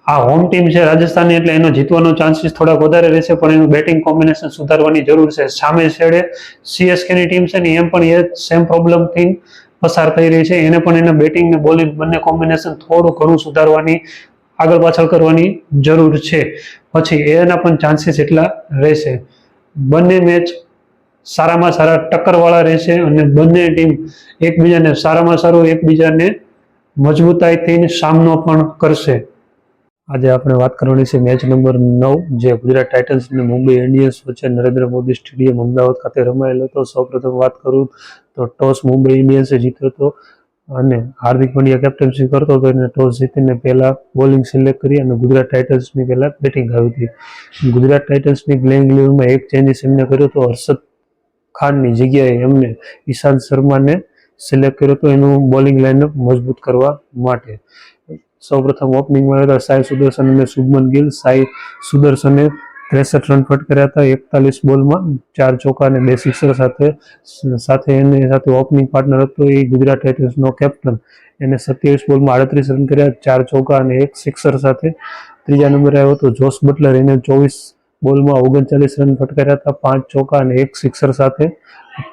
આ હોમ ટીમ છે રાજસ્થાનની, એટલે એનો જીતવાનો ચાન્સીસ થોડાક વધારે રહેશે, પણ એનું બેટિંગ કોમ્બિનેશન સુધારવાની જરૂર છે. સામે છેડે સીએસકેની ટીમ છે ને એમ પણ એ સેમ પ્રોબ્લેમથી પસાર થઈ રહી છે. એને પણ એના બેટિંગ ને બોલિંગ બંને કોમ્બિનેશન થોડું ઘણું સુધારવાની, આગળ પાછળ કરવાની જરૂર છે. પછી એના પણ ચાન્સીસ એટલા રહેશે. બંને મેચ સારામાં સારા ટક્કરવાળા રહેશે અને બંને ટીમ એકબીજાને સારામાં સારું એકબીજાને મજબૂતાઈથી સામનો પણ કરશે. આજે આપણે વાત કરવાની છે મેચ નંબર 9 જે ગુજરાત ટાઇટન્સ અને મુંબઈ ઇન્ડિયન્સ વચ્ચે નરેન્દ્ર મોદી સ્ટેડિયમ અમદાવાદ ખાતે રમાયેલો હતો. સૌપ્રથમ વાત કરું તો ટોસ મુંબઈ ઇન્ડિયન્સે જીત્યો હતો અને હાર્દિક પંડ્યા કેપ્ટનશી કરતો હતો. એને ટોસ જીતીને પહેલા બોલિંગ સિલેક્ટ કરી અને ગુજરાત ટાઇટન્સની પહેલા બેટિંગ આવી હતી. ગુજરાત ટાઇટન્સની પ્લેઇંગ ઇલેવનમાં એક ચેન્જીસ એમને કર્યો હતો. હર્ષદ ખાનની જગ્યાએ એમને ઈશાંત શર્માને સિલેક્ટ કર્યો હતો એનું બોલિંગ લાઇનઅપ મજબૂત કરવા માટે. સૌપ્રથમ ઓપનિંગમાં હતા સાઈ સુદર્શન અને શુભમન ગિલ. સાઈ સુદર્શને 63 રન ફટકાર્યા હતા 41 બોલમાં, 4 ચોકા અને 2 સિક્સર સાથે એની સાથે ઓપનિંગ પાર્ટનર હતો એ ગુજરાત ટાઇટન્સનો કેપ્ટન. એને 27 બોલમાં 38 રન કર્યા, 4 ચોકા અને 1 સિક્સર સાથે. ત્રીજા નંબરે આવ્યો હતો જોસ બટલર. એને 24 બોલમાં 39 રન ફટકાર્યા હતા, 5 ચોકા અને 1 સિક્સર સાથે.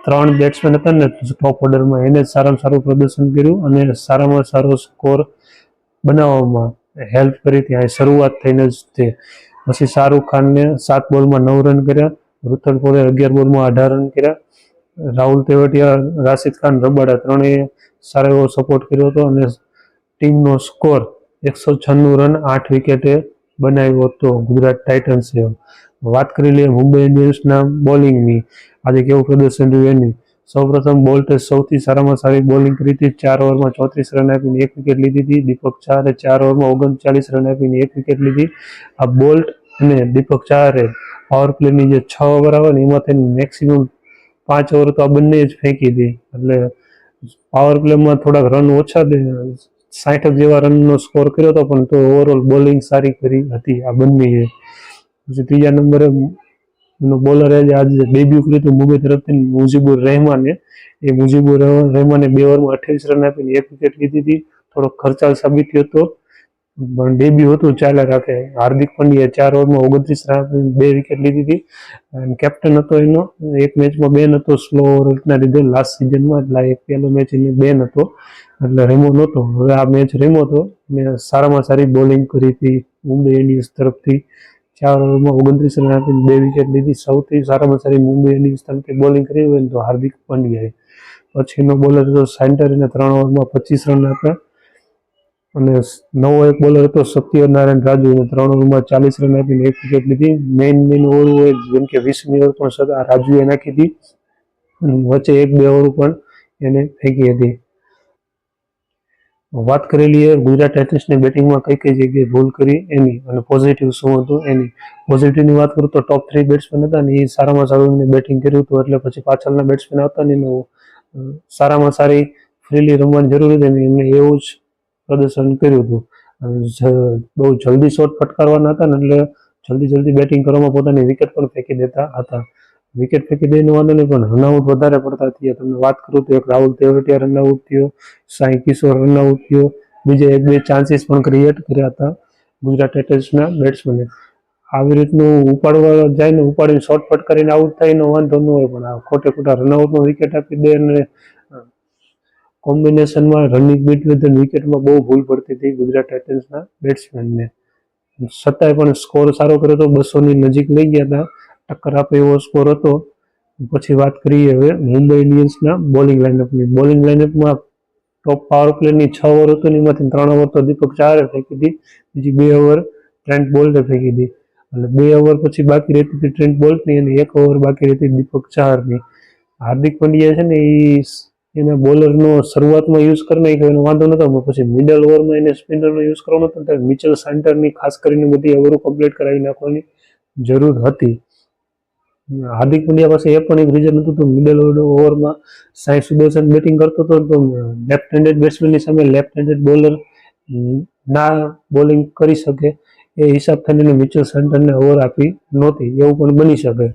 3 બેટ્સમેન હતા ને ટોપ ઓર્ડરમાં, એને સારામાં સારું પ્રદર્શન કર્યું અને સારામાં સારો સ્કોર બનાવવામાં હેલ્પ કરી હતી. શરૂઆત થઈને જ તે. પછી શાહરૂખ ખાનને 7 બોલમાં 9 રન કર્યા, ઋતુલ પોલે 11 બોલમાં 18 રન કર્યા, રાહુલ તેવટિયા, રાશિદ ખાન, રબાડા ત્રણેય સારો એવો સપોર્ટ કર્યો હતો અને ટીમનો સ્કોર 196 રન 8 વિકેટે બનાવ્યો હતો ગુજરાત ટાઇટન્સે. વાત કરી લઈએ મુંબઈ ઇન્ડિયન્સના બોલિંગની. આજે કેવું પ્રદર્શન રહ્યું એની. સૌપ્રથમ બોલ્ટે સૌથી સારામાં સારી બોલિંગ કરી હતી. 4 ઓવરમાં 34 રન આપીને 1 વિકેટ લીધી હતી. દીપક ચાહરે 4 ઓવરમાં 39 રન આપીને 1 વિકેટ લીધી. આ બોલ્ટ અને દીપક ચાહરે પાવર પ્લેની જે 6 ઓવર આવે ને એમાંથી મેક્સિમમ 5 ઓવર તો આ બંને જ ફેંકી હતી. એટલે પાવર પ્લેમાં થોડાક રન ઓછા 60 જેવા રનનો સ્કોર કર્યો હતો, પણ તો ઓવરઓલ બોલિંગ સારી કરી હતી આ બંનેએ. પછી ત્રીજા નંબરે બોલર આજે ડેબ્યુ કર્યું હતું મુંબઈ તરફથી મુજીબુર રહેમાને. એ મુજીબુર રહેમાને 2 ઓવરમાં 28 રન આપીને 1 વિકેટ લીધી હતી. થોડો ખર્ચાળ સાબિત થયો હતો, પણ ડેબ્યુ હતું ચાલ્યા રાખે. હાર્દિક પંડ્યાએ 4 ઓવરમાં 29 રન આપીને 2 વિકેટ લીધી હતી. કેપ્ટન હતો એનો. એક મેચમાં બેન હતો સ્લો ઓવરના લીધે લાસ્ટ સિઝનમાં. એટલે એક પહેલો મેચ એને બેન હતો એટલે રેમો નહોતો. હવે આ મેચ રેમો હતો અને સારામાં સારી બોલિંગ કરી હતી મુંબઈ ઇન્ડિયન્સ તરફથી. 4 ઓવરમાં 29 રન આપીને 2 વિકેટ લીધી. સૌથી સારામાં સારી મુંબઈ ઇન્ડિયન્સ તરફથી બોલિંગ કરી હોય ને તો હાર્દિક પંડ્યાએ. પછીનો બોલર હતો સેન્ટર. એને 3 ઓવરમાં 25 રન આપ્યા અને નવો એક બોલર હતો સત્યનારાયણ રાજુ. એને 3 ઓવરમાં 40 રન આપીને 1 વિકેટ લીધી. મેઇન ઓવર હોય જેમ કે 20મી ઓવર પણ રાજુએ નાખી હતી. વચ્ચે 1-2 ઓવર પણ એને ફેંકી હતી. વાત કરી લઈએ ગુજરાત ટાઇટન્સની બેટિંગમાં કઈ કઈ જગ્યાએ ભૂલ કરી એની અને પોઝિટિવ શું હતું એની. પોઝિટિવની વાત કરું તો ટોપ 3 બેટ્સમેન હતા ને એ સારામાં સારું એમને બેટિંગ કર્યું હતું. એટલે પછી પાછળના બેટ્સમેન આવતા ને એનું સારામાં સારી ફ્રીલી રમવાની જરૂર હતી ને એમને એવું જ પ્રદર્શન કર્યું હતું. બહુ જલ્દી શોટ ફટકારવાના હતા ને એટલે જલ્દી બેટિંગ કરવામાં પોતાની વિકેટ પણ ફેંકી દેતા હતા. વિકેટ ફેંકી દઈને વાંધો નહીં, પણ રનઆઉટ વધારે પડતા થયા. તમને વાત કરું તો એક રાહુલ તેવટિયા રનઆઉટ થયો, સાઈ કિશોર રનઆઉટ થયો, બીજા 1-2 ચાન્સીસ પણ ક્રિએટ કર્યા હતા ગુજરાત ટાઇટન્સના બેટ્સમેને. આવી રીતનું ઉપાડવા જાય ને ઉપાડીને શોટ ફટકારીને આઉટ થાય એનો વાંધો ન હોય, પણ આ ખોટા રનઆઉટમાં વિકેટ આપી દે અને કોમ્બિનેશનમાં રનિંગ બિટવીન વિકેટમાં બહુ ભૂલ પડતી હતી ગુજરાત ટાઇટન્સના બેટ્સમેનને. છતાંય પણ સ્કોર સારો કર્યો હતો, 200ની નજીક લઈ ગયા હતા. ટક્કર આપે એવો સ્કોર હતો. પછી વાત કરીએ હવે મુંબઈ ઇન્ડિયન્સના બોલિંગ લાઇનઅપની. બોલિંગ લાઇનઅપમાં ટોપ પાવર પ્લેની 6 ઓવર હતું ને એમાંથી 3 ઓવર તો દીપક ચાહરે ફેંકી હતી, બીજી 2 ઓવર ટ્રેન્ટ બોલ્ટે ફેંકી હતી. એટલે 2 ઓવર પછી બાકી રહેતી હતી ટ્રેન્ટ બોલ્ટની અને 1 ઓવર બાકી રહેતી દીપક ચાહરની. હાર્દિક પંડ્યા છે ને એના બોલરનો શરૂઆતમાં યુઝ કરી નાખ્યો એનો વાંધો નતો, પછી મિડલ ઓવરમાં એને સ્પિનરનો યુઝ કરવાનો હતો ત્યારે મિચેલ સેન્ટરની ખાસ કરીને બધી ઓવરો કમ્પ્લીટ કરાવી નાખવાની જરૂર હતી. હાર્દિક પંડ્યા પાસે એ પણ એક રીઝન હતું તો મિડલ ઓવરમાં સાઈ સુદર્શન બેટિંગ કરતો હતો તો લેફ્ટ હેન્ડેડ બેટ્સમેનની સામે લેફ્ટ હેન્ડેડ બોલર ના બોલિંગ કરી શકે એ હિસાબથી એને મિચેલ સેન્ટરને ઓવર આપી નહોતી, એવું પણ બની શકે.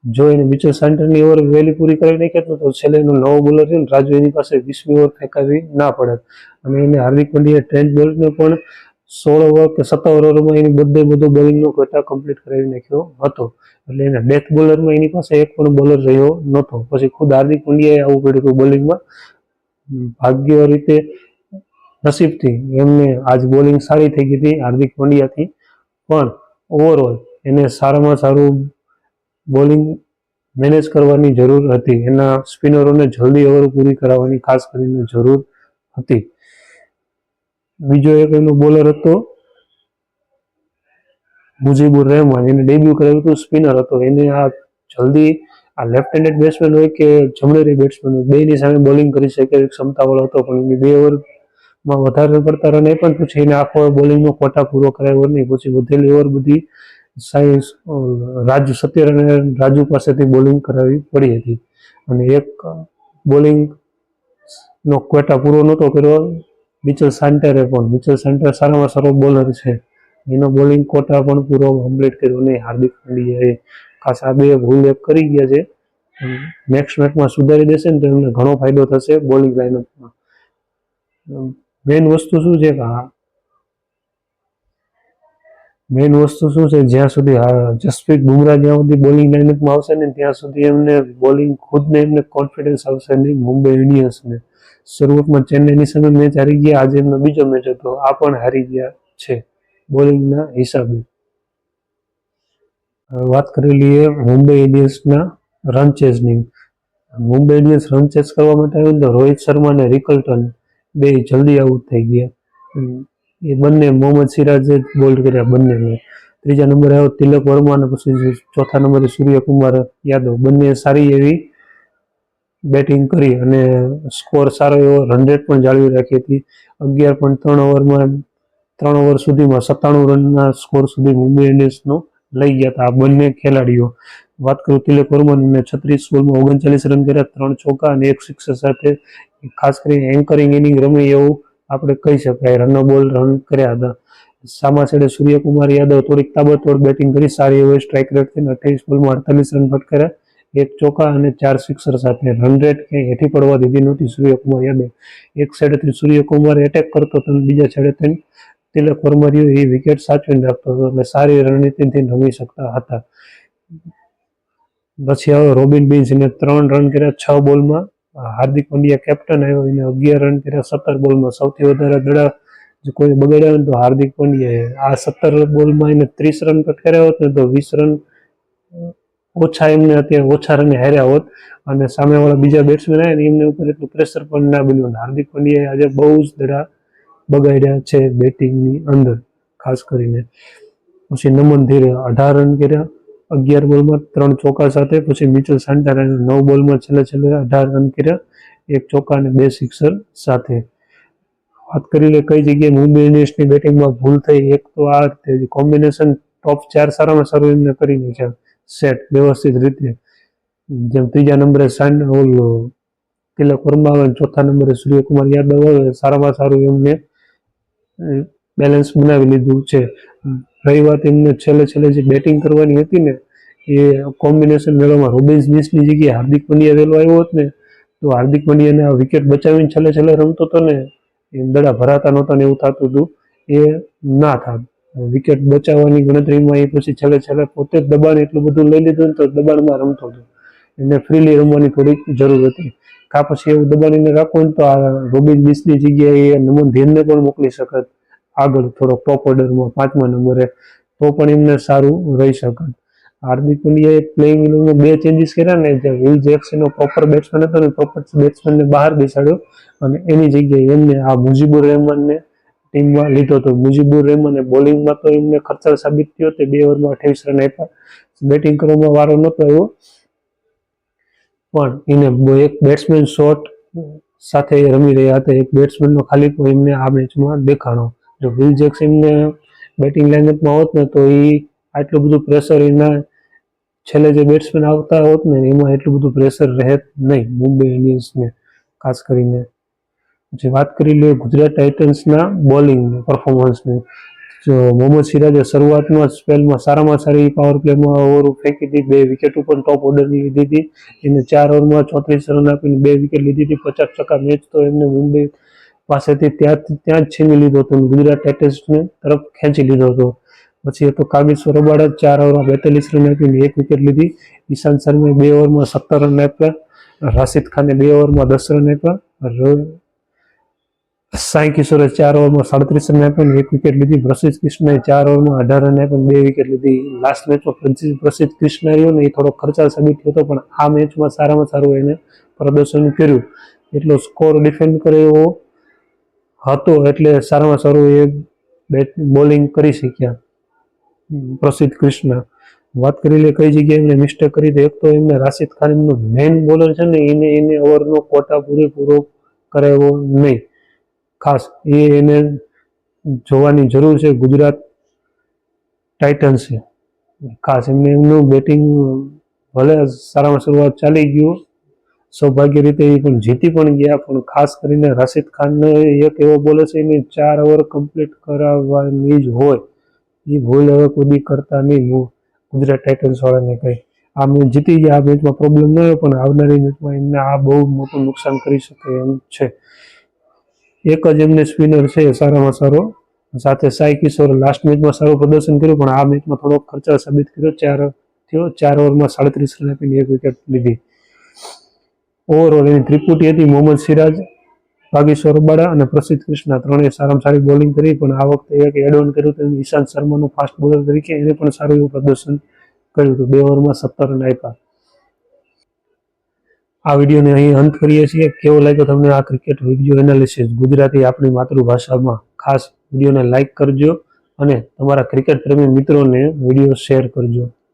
જો એને મિચેલ સેન્ટરની ઓવર વહેલી પૂરી કરી નાખે તો છેલ્લે એનો નવો બોલર છે ને રાજુ એની પાસે 20મી ઓવર ફેંકાવી ના પડે. અને એને હાર્દિક પંડ્યાએ ટ્રેન્ટ બોલ્ટને પણ 16 ઓવર કે 17 ઓવરમાં એની બધો બોલિંગનો કોટા કમ્પ્લીટ કરાવી નાખ્યો હતો. એટલે એના ડેથ બોલરમાં એની પાસે એક પણ બોલર રહ્યો નહોતો. પછી ખુદ હાર્દિક પંડ્યાએ આવું કર્યું હતું બોલિંગમાં. ભાગ્ય રીતે નસીબથી એમને આજ બોલિંગ સારી થઈ ગઈ હતી હાર્દિક પંડ્યાથી, પણ ઓવરઓલ એને સારામાં સારું બોલિંગ મેનેજ કરવાની જરૂર હતી. એના સ્પિનરોને જલ્દી ઓવર પૂરી કરાવવાની ખાસ કરીને જરૂર હતી. બીજો એક એનો બોલર હતો મુજીબુર રહેમાન, એને ડેબ્યુ કરાવ્યું હતું, સ્પિનર હતો. એને આ જલ્દી આ લેફ્ટ હેન્ડેડ બેટ્સમેન હોય કે જમણેરી બેટ્સમેન હોય બેની સામે બોલિંગ કરી શકે એવી ક્ષમતાવાળો હતો, પણ એની 2 ઓવરમાં વધારે પડતા રન એ પણ પછી એને આખો બોલિંગનો કોટા પૂરો કરાવ્યો નહીં. પછી વધેલી ઓવર બધી રાજુ પાસેથી બોલિંગ કરાવવી પડી હતી અને એક બોલિંગનો કોટા પૂરો નહોતો કર્યો મિચેલ સેન્ટરે પણ. મિચેલ સેન્ટર સારામાં સારો બોલર છે, એનો બોલિંગ કોટા પણ પૂરો કમ્પ્લીટ કર્યો નહીં હાર્દિક પંડ્યાએ. ખાસ આ 2 ભૂલ એક કરી ગયા છે. નેક્સ્ટ મેચમાં સુધારી દેશે ને તો એમને ઘણો ફાયદો થશે બોલિંગ લાઇનઅપમાં. મેઇન વસ્તુ શું છે જ્યાં સુધી જસપ્રીત બુમરાહ જ્યાં સુધી બોલિંગ લાઇનઅપમાં આવશે ને ત્યાં સુધી એમને બોલિંગ ખુદને એમને કોન્ફિડન્સ આવશે નહીં મુંબઈ ઇન્ડિયન્સને. શરૂઆતમાં ચેન્નઈની સામે મેચ હારી ગયા, આજે એમનો બીજો મેચ હતો, આ પણ હારી ગયા છે બોલિંગના હિસાબે. વાત કરી લઈએ મુંબઈ ઇન્ડિયન્સના રન ચેઝની. મુંબઈ ઇન્ડિયન્સ રન ચેઝ કરવા માટે આવ્યું તો રોહિત શર્મા અને રિકલ્ટન બે જલ્દી આઉટ થઈ ગયા. એ બંને મોહમ્મદ સિરાજે બોલ્ડ કર્યા બંનેને. ત્રીજા નંબરે આવ્યો તિલક વર્મા અને પછી ચોથા નંબરે સૂર્યકુમાર યાદવ. બંને સારી એવી બેટિંગ કરી અને સ્કોર સારો એવો રન રેટ પણ જાળવી રાખી હતી. 11.3 ઓવરમાં 3 ઓવર સુધીમાં 97 રનના સ્કોર સુધી મુંબઈ ઇન્ડિયન્સનો લઈ ગયા હતા આ બંને ખેલાડીઓ. વાત કરું તિલક વર્માને 36 બોલમાં 39 રન કર્યા, 3 ચોકા અને 1 સિક્સર સાથે ખાસ કરીને એન્કરિંગ ઇનિંગ રમી એવું આપણે કહી શકાય. રનનો બોલ રન કર્યા હતા. સામા સાઈડે સૂર્યકુમાર યાદવ થોડીક તાબડતોડ બેટિંગ કરી, સારી એવી સ્ટ્રાઇક રેટથી 28 બોલમાં 48 રન ફટકાર્યા, 1 ચોકા અને 4 સિક્સર સાથે. રન રેટ ક્યાંય હેઠી પડવા દીધી નહોતી સૂર્યકુમાર યાદવ. એક સાઈડેથી સૂર્યકુમાર એટેક કરતો હતો અને બીજા સાઈડેથી તિલક વર્મા એ વિકેટ સાચવીને રાખતો હતો, એટલે સારી રણનીતિથી રમી શકતા હતા. પછી આવ્યો રોબિન બિન્સ, એને 3 રન કર્યા 6 બોલમાં. હાર્દિક પંડ્યા કેપ્ટન આવ્યો, એને 11 રન કર્યા 17 બોલમાં. સૌથી વધારે દડા કોઈ બગાડ્યા હોય તો હાર્દિક પંડ્યાએ. આ 17 બોલમાં એને 30 રન ફટકાર્યા હોત ને તો 20 રન ઓછા એમને અત્યારે ઓછા રને હાર્યા હોત અને સામેવાળા બીજા બેટ્સમેન આવ્યા ને એમને ઉપર એટલું પ્રેશર પણ ના બન્યું. હાર્દિક પંડ્યાએ આજે બહુ જ દડા બગાડ્યા છે બેટિંગની અંદર ખાસ કરીને. પછી નમન ધીરે 18 રન કર્યા 11 બોલમાં 3 ચોકા સાથે. પછી મિચેલ સેન્ટરે 9 બોલમાં છેલ્લે 18 રન કર્યા, 1 ચોકા અને 2 સિક્સર સાથે. વાત કરી લે કઈ જગ્યાએ મુંબઈ ઇન્ડિયન્સની બેટિંગમાં ભૂલ થઈ. એક તો આ રીતે કોમ્બિનેશન ટોપ 4 સારામાં સારું એમને કરી નાખ્યા સેટ વ્યવસ્થિત રીતે. જેમ ત્રીજા નંબરે તિલક વર્મા આવે, ચોથા નંબરે સૂર્યકુમાર યાદવ આવે, સારામાં સારું એમને બેલેન્સ બનાવી લીધું છે. રહી વાત એમને છેલ્લે જે બેટિંગ કરવાની હતી ને એ કોમ્બિનેશન મેળવવામાં રોબિન્સ મિસની જગ્યાએ હાર્દિક પંડ્યા વહેલો આવ્યો હોત ને તો હાર્દિક પંડ્યાને આ વિકેટ બચાવીને છેલ્લે રમતો હતો ને એ દડા ભરાતા નહોતા ને એવું થતું હતું, એ ના થાત. વિકેટ બચાવવાની ગણતરીમાં એ પછી છેલ્લે પોતે જ દબાણ એટલું બધું લઈ લીધું ને તો દબાણમાં રમતો હતો. એને ફ્રીલી રમવાની થોડીક જરૂર હતી. કાં પછી એવું દબાણ એને રાખવું ને તો આ રોબિન મિસની જગ્યાએ નમન ધીરને પણ મોકલી શકત આગળ થોડોક ટોપ ઓર્ડરમાં 5મા નંબરે, તો પણ એમને સારું રહી શકત. હાર્દિક પંડ્યાએ પ્લેઇંગ ઇલેવનમાં 2 ચેન્જીસ કર્યા ને, જે વિલ જેક્સ એનો પ્રોપર બેટ્સમેન હતો ને, પ્રોપર બેટ્સમેનને બહાર બેસાડ્યો અને એની જગ્યાએ એમને આ મુજીબુર રહેમાનને ટીમમાં લીધો હતો. મુજીબુર રહેમાને બોલિંગમાં તો એમને ખર્ચાળ સાબિત થયો, તે 2 ઓવરમાં 28 રન આપ્યા. બેટિંગ કરવામાં વારો નહોતો આવ્યો, પણ એને એક બેટ્સમેન શોટ સાથે રમી રહ્યા હતા. એક બેટ્સમેનનો ખાલી એમને આ મેચમાં દેખાણો. જો વિલ જેક્સ એમને બેટિંગ લાઇનઅપમાં હોત ને, તો એ આટલું બધું પ્રેશર એના છેલ્લે જે બેટ્સમેન આવતા હોત ને, એમાં એટલું બધું પ્રેશર રહે નહીં મુંબઈ ઇન્ડિયન્સને ખાસ કરીને. પછી વાત કરી લઈએ ગુજરાત ટાઇટન્સના બોલિંગની પરફોર્મન્સની. જો મોહમ્મદ સિરાજે શરૂઆતમાં સ્પેલમાં સારામાં સારી પાવર પ્લેમાં ઓવર ફેંકી હતી, 2 વિકેટ ઉપર ટોપ ઓર્ડરની લીધી હતી. એને 4 ઓવરમાં 34 રન આપીને 2 વિકેટ લીધી હતી. 50% મેચ તો એમને મુંબઈ પાસેથી ત્યાં જ છીની લીધો હતો, ગુજરાત ટાઇટન્સને તરફ ખેંચી લીધો હતો. પછી એ તો કાગેશ્વર રબાડા 4 ઓવરમાં 42 રન આપીને 1 વિકેટ લીધી. ઈશાંત શર્માએ 2 ઓવરમાં 17 રન આપ્યા. રાશિદ ખાને 2 ઓવરમાં 10 રન આપ્યા. સાઈ કિશોરે 4 ઓવરમાં 37 રન આપ્યા અને 1 વિકેટ લીધી. પ્રસિદ્ધ કૃષ્ણાએ 4 ઓવરમાં 18 રન આપ્યા અને 2 વિકેટ લીધી. લાસ્ટ મેચમાં પ્રસિદ્ધ કૃષ્ણા રહ્યો ને, એ થોડો ખર્ચાળ સાબિત થયો હતો, પણ આ મેચમાં સારામાં સારું એને પ્રદર્શન કર્યું. એટલો સ્કોર ડિફેન્ડ કરે એવો હતો, એટલે સારામાં સારું એ બોલિંગ કરી શક્યા પ્રસિદ્ધ કૃષ્ણા. વાત કરી લે કઈ જગ્યાએ એમને મિસ્ટેક કરી. એક તો એમને રાશિદ ખાન એમનો મેઇન બોલર છે ને, એને ઓવરનો કોટા પૂરેપૂરો કરાવ્યો નહીં. ખાસ એને જોવાની જરૂર છે ગુજરાત ટાઇટન્સે. ખાસ એમનું બેટિંગ ભલે સારામાં શરૂઆત ચાલી ગયું, સૌભાગ્ય રીતે એ પણ જીતી પણ ગયા, પણ ખાસ કરીને રાશિદ ખાનને એક એવો બોલર છે, એને 4 ઓવર કમ્પ્લીટ કરાવવાની જ હોય. એ ભૂલ હવે કોઈ કરતા નહીં ગુજરાત ટાઇટન્સ વાળાને કંઈ. આ મેચ જીતી ગયા, આ મેચમાં પ્રોબ્લેમ ન હોય, પણ આવનારી મેચમાં એમને આ બહુ મોટું નુકસાન કરી શકે એમ છે. એક જ એમને સ્પિનર છે સારામાં સારો, સાથે સાઈ કિશોર લાસ્ટ મેચમાં સારું પ્રદર્શન કર્યું, પણ આ મેચમાં થોડો ખર્ચાળ સાબિત કર્યો. 4 ઓવરમાં 37 રન આપીને 1 વિકેટ લીધી. ઓવરઓલ એની ત્રિપુટી હતી. મોહમ્મદ સિરાજ, કાગેશ્વર રબાડા અને પ્રસિદ્ધ કૃષ્ણા ત્રણેય સારામાં સારી બોલિંગ કરી, પણ આ વખતે એક એડ ઓન કર્યું હતું ઈશાંત શર્માનું ફાસ્ટ બોલર તરીકે. એને પણ સારું એવું પ્રદર્શન કર્યું હતું. 2 ઓવરમાં 17 રન આપ્યા. આ વિડીયોને અહીં અંત કરીએ છીએ. કેવો લાગ્યો તમને આ ક્રિકેટ વિડીયો એનાલિસિસ ગુજરાતી આપણી માતૃભાષામાં? ખાસ વિડીયોને લાઇક કરજો અને તમારા ક્રિકેટ પ્રેમી મિત્રોને વિડીયો શેર કરજો.